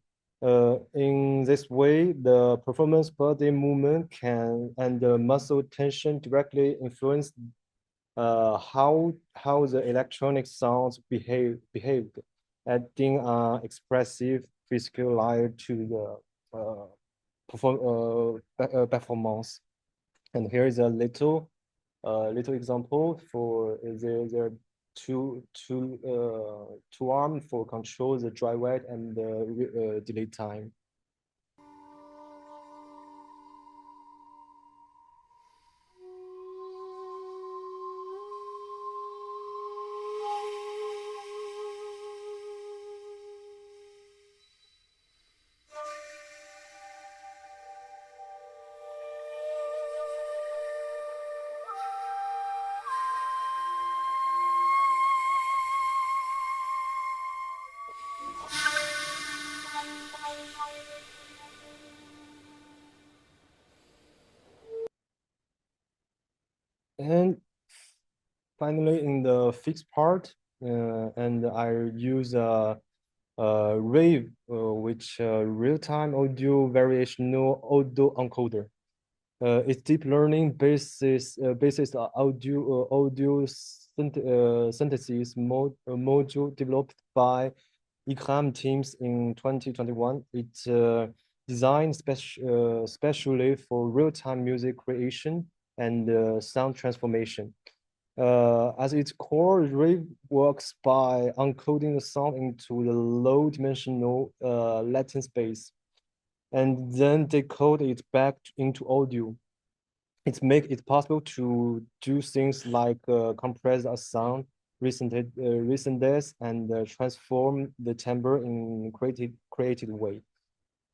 In this way, the performance body movement and the muscle tension directly influence how the electronic sounds behaved, adding expressive physical layer to the performance. And here is a little example for there are two arms for control the dry wet and the delay time. And finally, in the fixed part, and I use Rave, which real-time audio variational audio encoder. It's deep learning basis audio synthesis module developed by ICRAM teams in 2021. It's designed specially for real-time music creation and sound transformation. As its core, Rave works by encoding the sound into the low-dimensional Latin space. and then decode it back into audio. It makes it possible to do things like compress a sound, resonance, and transform the timbre in creative way.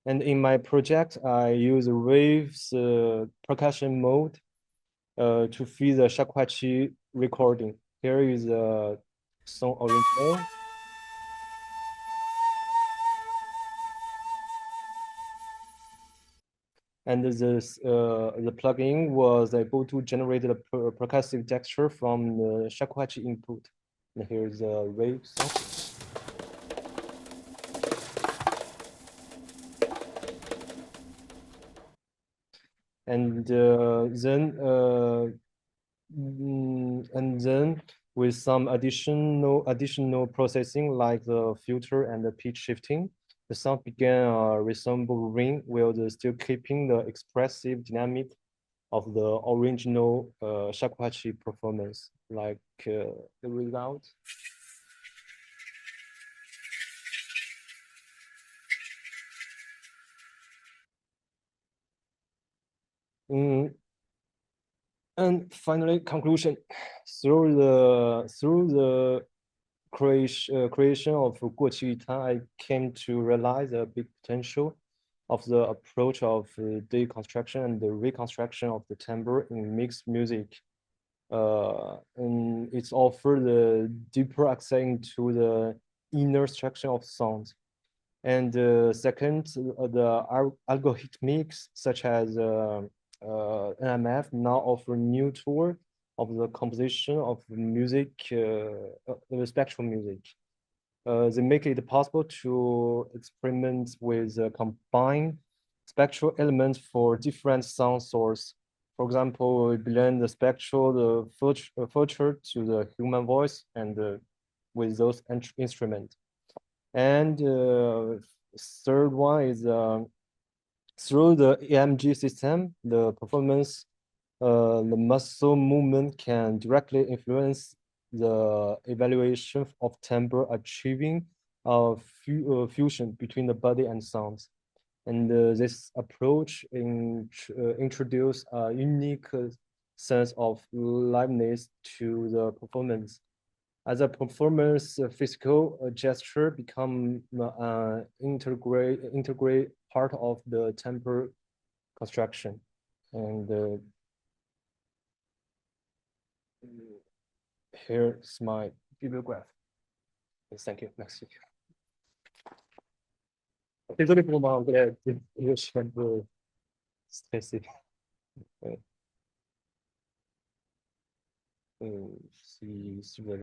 And in my project, I use waves percussion mode to feed the shakuhachi recording. Here is a song original. And the plugin was able to generate a percussive texture from the shakuhachi input. And here's a wave song. And then with some additional processing like the filter and the pitch shifting, the sound began resemble ring while still keeping the expressive dynamic of the original shakuhachi performance, like the result. And finally, conclusion. Through the creation of Guoqi Yitan, I came to realize the big potential of the approach of deconstruction and the reconstruction of the timbre in mixed music. And it's offered the deeper access into the inner structure of sound. And second, the algorithmics such as NMF now offer new tool of the composition of music, the spectral music. They make it possible to experiment with combined spectral elements for different sound source. For example, we blend the spectral filter to the human voice and with those instruments. And third one is through the EMG system, the performance, the muscle movement can directly influence the evaluation of timbre, achieving a fusion between the body and sounds. And this approach introduces a unique sense of liveness to the performance. As a performance, physical gesture become integrate part of the timbre construction. And here's my bibliograph. Thank you. Merci. Désolé pour mon anglais, je suis un peu stressé. Si vous avez...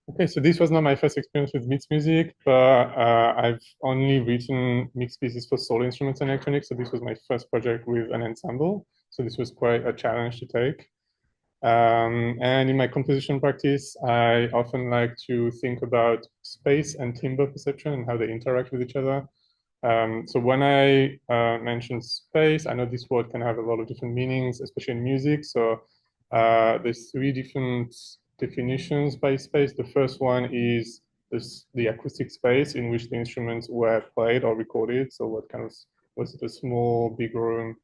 Okay, so this was not my first experience with mixed music, but I've only written mixed pieces for solo instruments and electronics. So this was my first project with an ensemble. So this was quite a challenge to take. And in my composition practice, I often like to think about space and timbre perception and how they interact with each other. So when I mention space, I know this word can have a lot of different meanings, especially in music. So there's three different definitions by space. The first one is the acoustic space in which the instruments were played or recorded. So what kind of, was it a small, big room,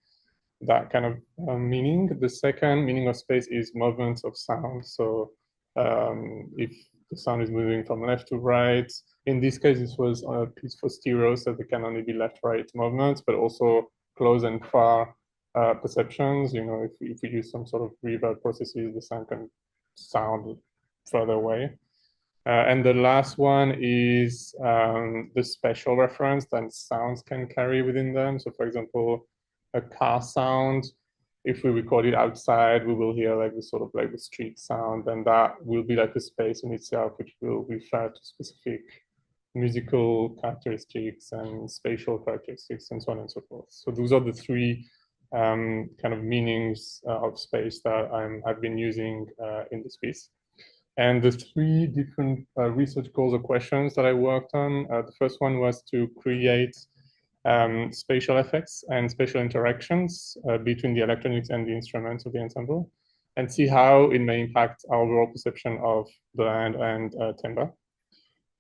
that kind of meaning. The second meaning of space is movements of sound. So if the sound is moving from left to right, in this case, this was a piece for stereo, so there can only be left-right movements, but also close and far perceptions. You know, if we use some sort of reverb processes, the sound can sound further away. And the last one is the spatial reference that sounds can carry within them. So for example, a car sound, if we record it outside, we will hear like the sort of like the street sound, and that will be like a space in itself, which will refer to specific musical characteristics and spatial characteristics and so on and so forth. So those are the three kind of meanings of space that I've been using in this piece. And the three different research goals or questions that I worked on, the first one was to create spatial effects and spatial interactions between the electronics and the instruments of the ensemble, and see how it may impact our overall perception of the land and timbre.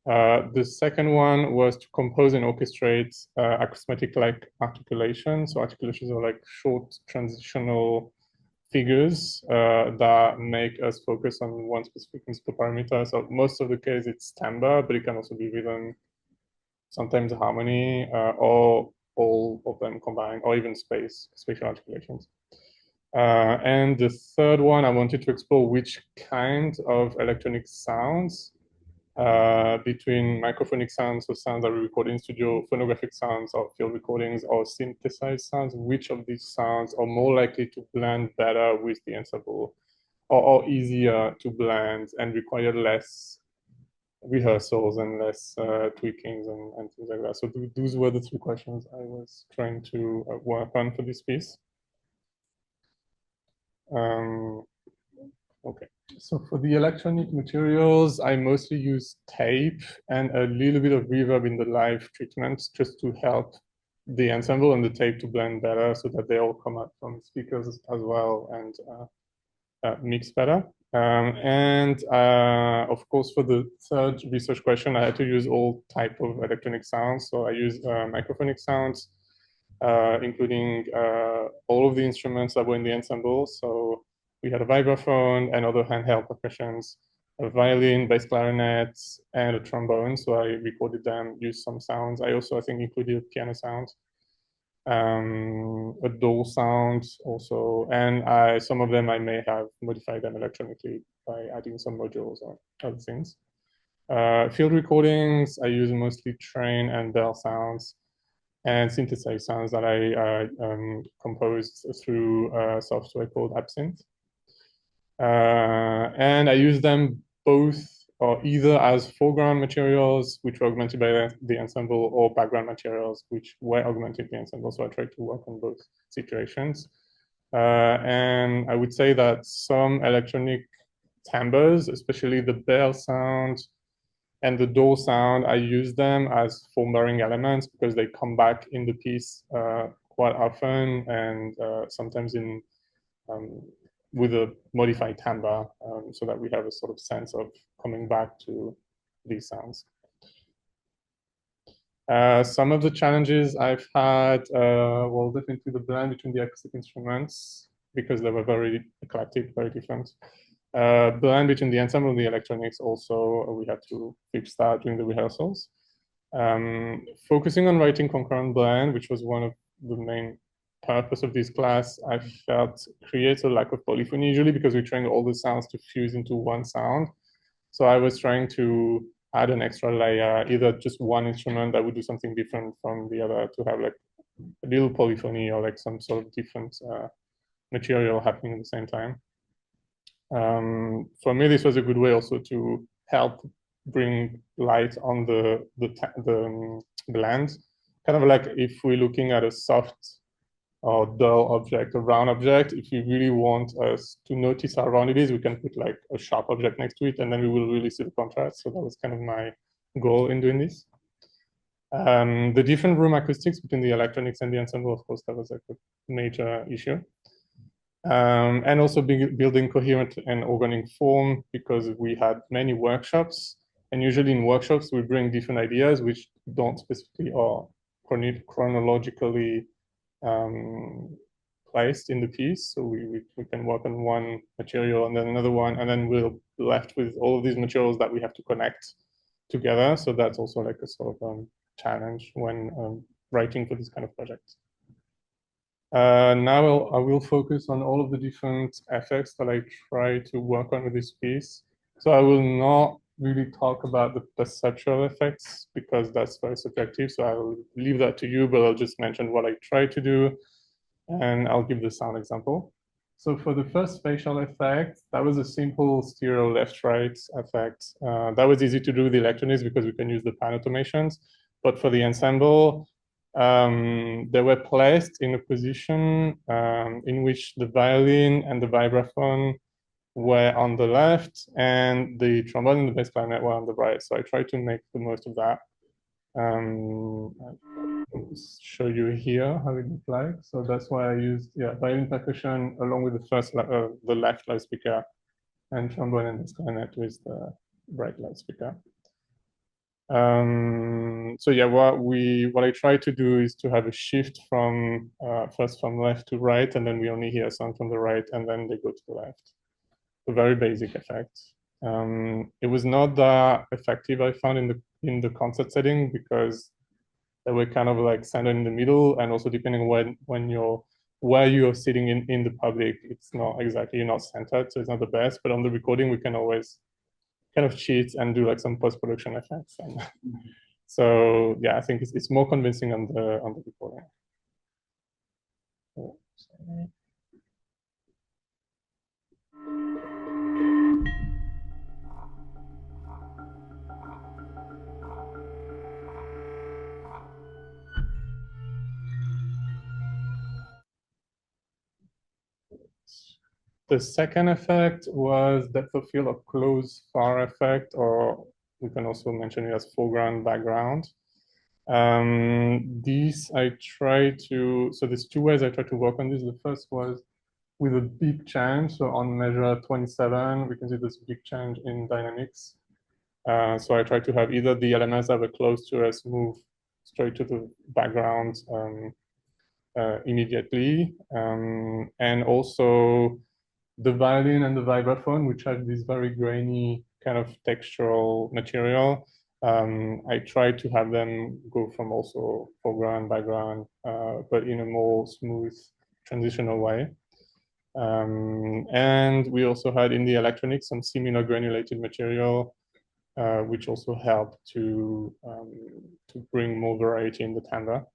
The second one was to compose and orchestrate acousmatic-like articulation. So articulations are like short transitional figures that make us focus on one specific musical parameter. So most of the case it's timbre, but it can also be rhythm, sometimes harmony, or all of them combined, or even spatial articulations. And the third one, I wanted to explore which kind of electronic sounds between microphonic sounds, so sounds that we record in studio, phonographic sounds or field recordings, or synthesized sounds, which of these sounds are more likely to blend better with the ensemble, or easier to blend and require less rehearsals and less tweakings and things like that. So those were the three questions I was trying to work on for this piece. Okay, so for the electronic materials, I mostly use tape and a little bit of reverb in the live treatment just to help the ensemble and the tape to blend better so that they all come out from speakers as well and mix better. Of course, for the third research question, I had to use all type of electronic sounds. So I use microphonic sounds, including all of the instruments that were in the ensemble. So we had a vibraphone and other handheld percussions, a violin, bass clarinet, and a trombone. So I recorded them, used some sounds. I also, I think, included a piano sound, a dual sound also, and some of them I may have modified them electronically by adding some modules or other things. Field recordings, I use mostly train and bell sounds and synthesized sounds that I composed through software called Absinthe. And I use them both or either as foreground materials, which were augmented by the ensemble, or background materials, which were augmented by the ensemble. So I tried to work on both situations. And I would say that some electronic timbres, especially the bell sound and the door sound, I use them as form-bearing elements because they come back in the piece quite often, and sometimes in with a modified timbre, so that we have a sort of sense of coming back to these sounds. Some of the challenges I've had, well, definitely the blend between the acoustic instruments, because they were very eclectic, very different. Blend between the ensemble and the electronics also, we had to fix that during the rehearsals. Focusing on writing concurrent blend, which was one of the main purpose of this class, I felt creates a lack of polyphony usually because we're trying all the sounds to fuse into one sound. So I was trying to add an extra layer, either just one instrument that would do something different from the other, to have like a little polyphony or like some sort of different material happening at the same time. For me, this was a good way also to help bring light on the blend. Kind of like if we're looking at a soft or dull object, a round object, if you really want us to notice how round it is, we can put like a sharp object next to it, and then we will really see the contrast. So that was kind of my goal in doing this. The different room acoustics between the electronics and the ensemble, of course, that was like a major issue. And also building coherent and organic form, because we had many workshops, and usually in workshops we bring different ideas which don't specifically or chronologically placed in the piece. So we can work on one material and then another one, and then we're left with all of these materials that we have to connect together. So that's also like a sort of challenge when writing for this kind of project. Now I will focus on all of the different effects that I try to work on with this piece. So I will not really talk about the perceptual effects because that's very subjective. So I'll leave that to you, but I'll just mention what I try to do, and I'll give the sound example. So for the first spatial effect, that was a simple stereo left-right effect. That was easy to do with the electronics because we can use the pan automations. But for the ensemble, they were placed in a position in which the violin and the vibraphone were on the left, and the trombone and the bass clarinet were on the right. So I tried to make the most of that. I'll show you here how it looked like. So that's why I used violin percussion along with the left loudspeaker, and trombone and bass clarinet with the right loudspeaker. So yeah, what I try to do is to have a shift from first from left to right, and then we only hear a sound from the right, and then they go to the left. A very basic effect. It was not that effective, I found, in the concert setting, because they were kind of like centered in the middle, and also depending on where you're sitting in the public, it's not exactly, you're not centered, so it's not the best. But on the recording, we can always kind of cheat and do like some post-production effects. And so yeah, I think it's more convincing on the recording. Oh, sorry. The second effect was depth of field or close far effect, or we can also mention it as foreground, background. These I try to, so there's two ways I try to work on this. The first was with a big change. So on measure 27, we can see this big change in dynamics. So I try to have either the elements that were close to us move straight to the background immediately. And also the violin and the vibraphone, which have this very grainy kind of textural material. I try to have them go from also foreground, background, but in a more smooth transitional way. And we also had in the electronics some similar granulated material, which also helped to bring more variety in the timbre.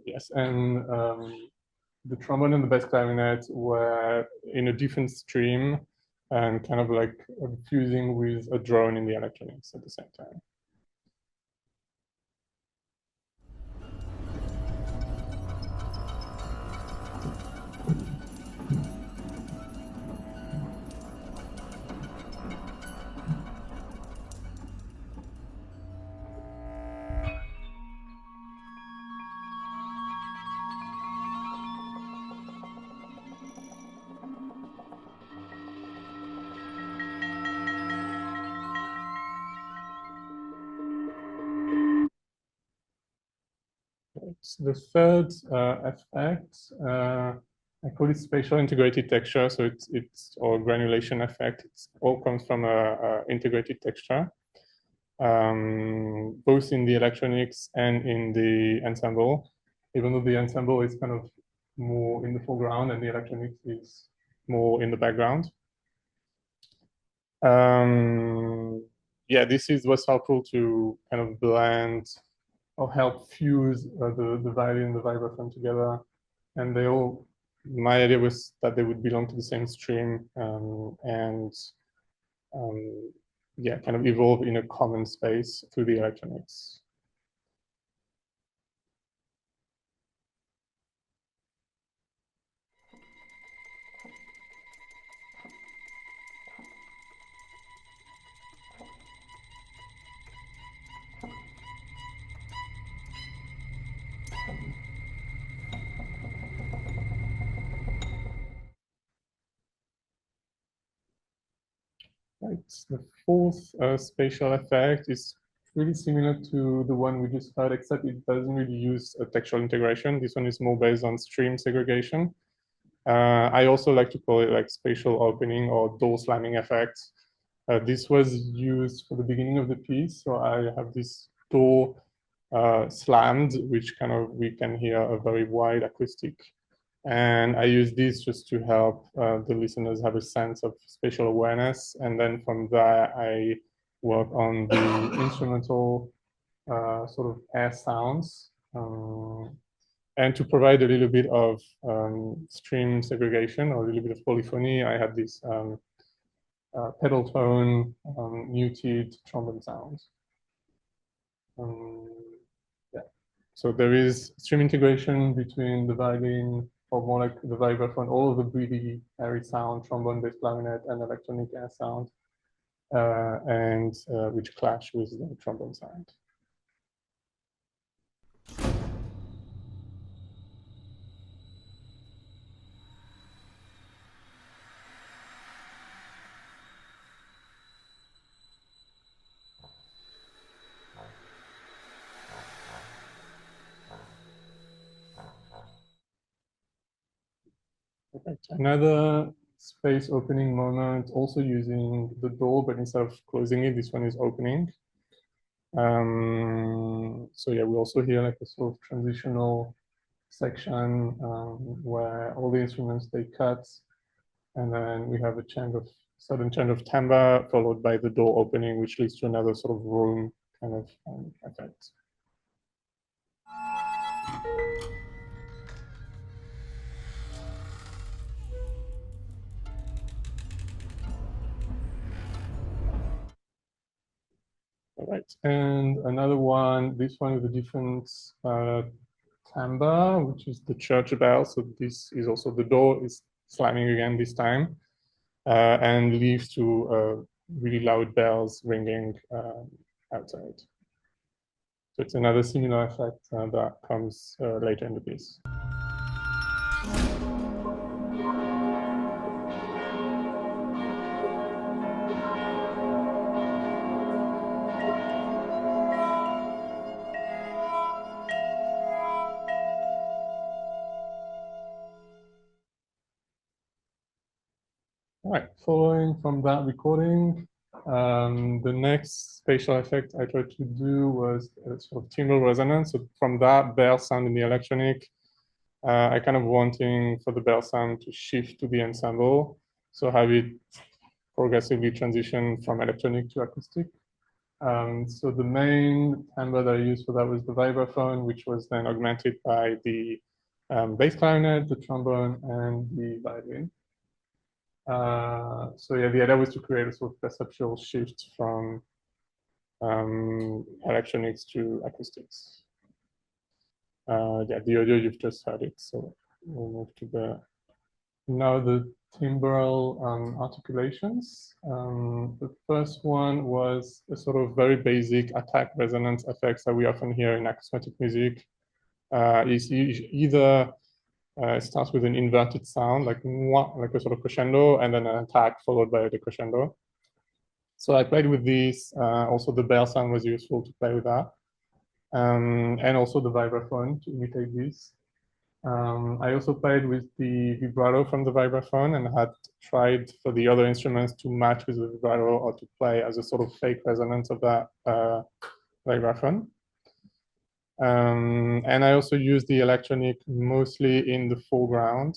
Yes, and the trombone and the bass clarinet were in a different stream and kind of like fusing with a drone in the electronics at the same time. The third effect, I call it spatial integrated texture. So it's or granulation effect. It all comes from a integrated texture, both in the electronics and in the ensemble. Even though the ensemble is kind of more in the foreground and the electronics is more in the background. Yeah, this was helpful to kind of blend or help fuse the violin and the vibraphone together. And they all, my idea was that they would belong to the same stream and yeah, kind of evolve in a common space through the electronics. Right. The fourth spatial effect is really similar to the one we just heard, except it doesn't really use a textual integration. This one is more based on stream segregation. I also like to call it like spatial opening or door slamming effect. This was used for the beginning of the piece. So I have this door slammed, which kind of, we can hear a very wide acoustic. And I use this just to help the listeners have a sense of spatial awareness. And then from there, I work on the instrumental sort of air sounds. And to provide a little bit of stream segregation or a little bit of polyphony, I had this pedal tone, muted trombone sounds. Yeah. So there is stream integration between the violin, or more like the vibraphone, all of the breathy, airy sound, trombone, bass clarinet, and electronic air sound, and which clash with the trombone sound. Perfect. Another space opening moment, also using the door, but instead of closing it, this one is opening. So yeah, we also hear like a sort of transitional section where all the instruments they cut, and then we have a sudden change of timbre followed by the door opening, which leads to another sort of room kind of effect. All right, and another one, this one is a different timbre, which is the church bell. So this is also the door is slamming again this time, and leads to really loud bells ringing outside. So it's another similar effect that comes later in the piece. All right, following from that recording, the next spatial effect I tried to do was sort of timbral resonance. So from that bell sound in the electronic, I kind of wanting for the bell sound to shift to the ensemble. So have it progressively transition from electronic to acoustic. So the main timbre that I used for that was the vibraphone, which was then augmented by the bass clarinet, the trombone, and the violin. So yeah, the idea was to create a sort of perceptual shift from electronics to acoustics. Yeah, the audio you've just heard it. So we'll move to now the timbral articulations. The first one was a sort of very basic attack resonance effects that we often hear in acoustic music. Is either it starts with an inverted sound, like a sort of crescendo, and then an attack followed by a decrescendo. So I played with these. Also, the bell sound was useful to play with that, and also the vibraphone to imitate this. I also played with the vibrato from the vibraphone and had tried for the other instruments to match with the vibrato or to play as a sort of fake resonance of that vibraphone. And I also used the electronic mostly in the foreground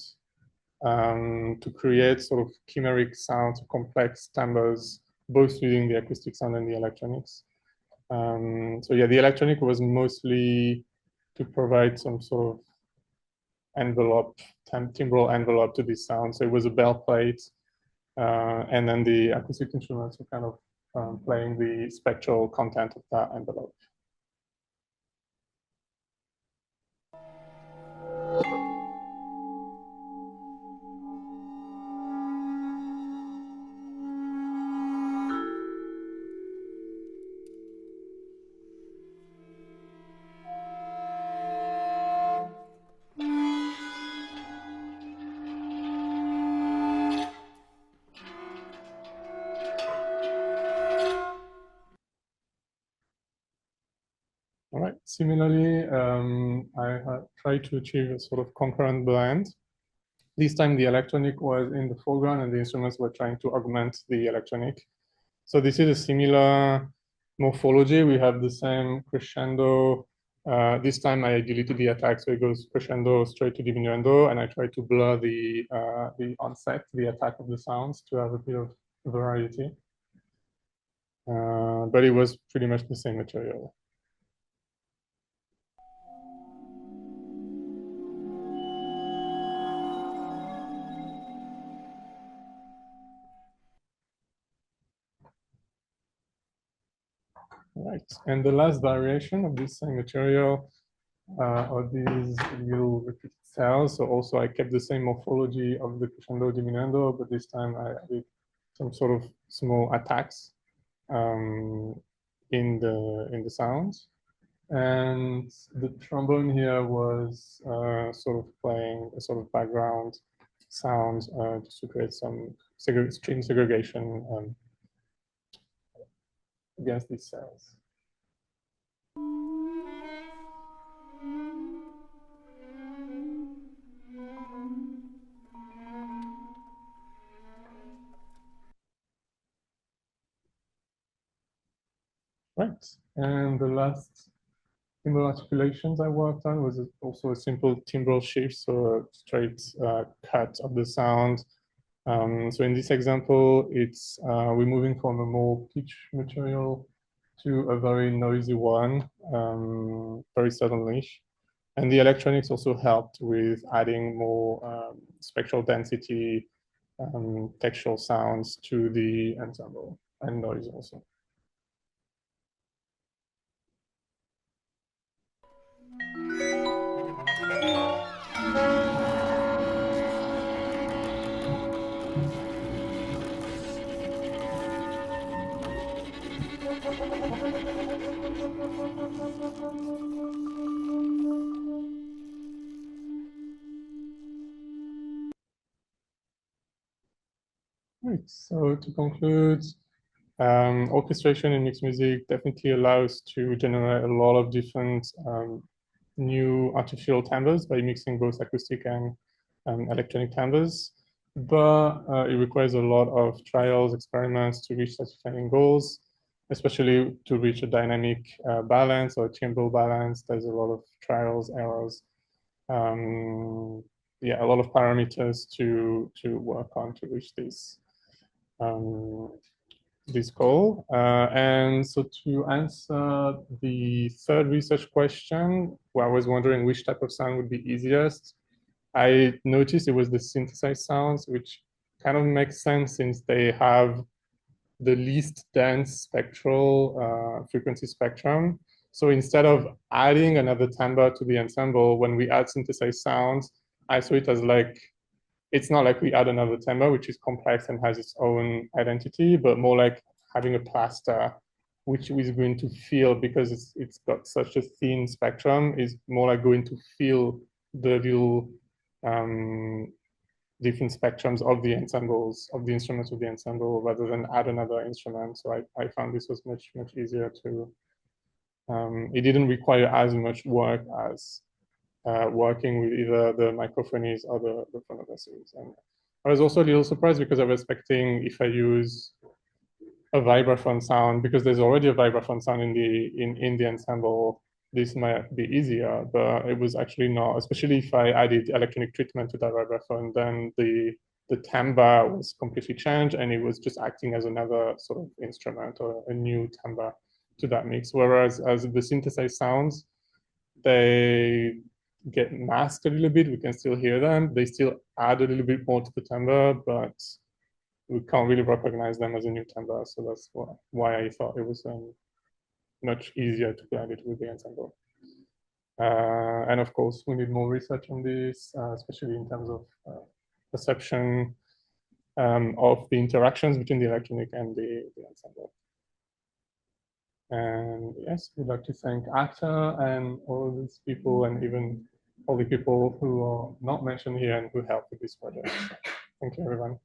to create sort of chimeric sounds, complex timbres, both using the acoustic sound and the electronics. So yeah, the electronic was mostly to provide some sort of envelope, timbral envelope to this sound. So it was a bell plate, and then the acoustic instruments were kind of playing the spectral content of that envelope. All right. Similarly, I tried to achieve a sort of concurrent blend. This time the electronic was in the foreground and the instruments were trying to augment the electronic. So this is a similar morphology. We have the same crescendo. This time I deleted the attack, so it goes crescendo straight to diminuendo, and I try to blur the onset, the attack of the sounds to have a bit of variety. But it was pretty much the same material. Right, and the last variation of this same material are these little repeated cells. So also I kept the same morphology of the crescendo diminuendo, but this time I added some sort of small attacks in the sounds. And the trombone here was sort of playing a sort of background sound just to create some string segregation against these cells. Right. And the last timbre articulations I worked on was also a simple timbral shift, so a straight cut of the sound. So in this example, it's we're moving from a more pitch material to a very noisy one, very suddenly. And the electronics also helped with adding more spectral density, textual sounds to the ensemble, and noise also. Right, so to conclude, orchestration in mixed music definitely allows to generate a lot of different new artificial timbres by mixing both acoustic and electronic timbres. But it requires a lot of trials, experiments to reach satisfying goals, especially to reach a dynamic balance or a timbral balance. There's a lot of trials, errors, yeah, a lot of parameters to work on to reach this goal. And so to answer the third research question, where I was wondering which type of sound would be easiest, I noticed it was the synthesized sounds, which kind of makes sense since they have the least dense spectral frequency spectrum. So instead of adding another timbre to the ensemble, when we add synthesized sounds, I saw it as like, it's not like we add another timbre, which is complex and has its own identity, but more like having a plaster, which is going to feel, because it's got such a thin spectrum, is more like going to feel the little different spectrums of the ensembles, of the instruments of the ensemble, rather than add another instrument. So I found this was much easier to, it didn't require as much work as working with either the microphonies or the phonoglyphs. And I was also a little surprised because I was expecting, if I use a vibraphone sound, because there's already a vibraphone sound in the ensemble, this might be easier, but it was actually not, especially if I added electronic treatment to that vibraphone, then the timbre was completely changed and it was just acting as another sort of instrument or a new timbre to that mix. Whereas as the synthesized sounds, they get masked a little bit, we can still hear them. They still add a little bit more to the timbre, but we can't really recognize them as a new timbre. So that's why I thought it was much easier to blend it with the ensemble. And of course, we need more research on this, especially in terms of perception of the interactions between the electronic and the ensemble. And yes, we'd like to thank ACTOR and all these people, and even all the people who are not mentioned here and who helped with this project. So, thank you, everyone.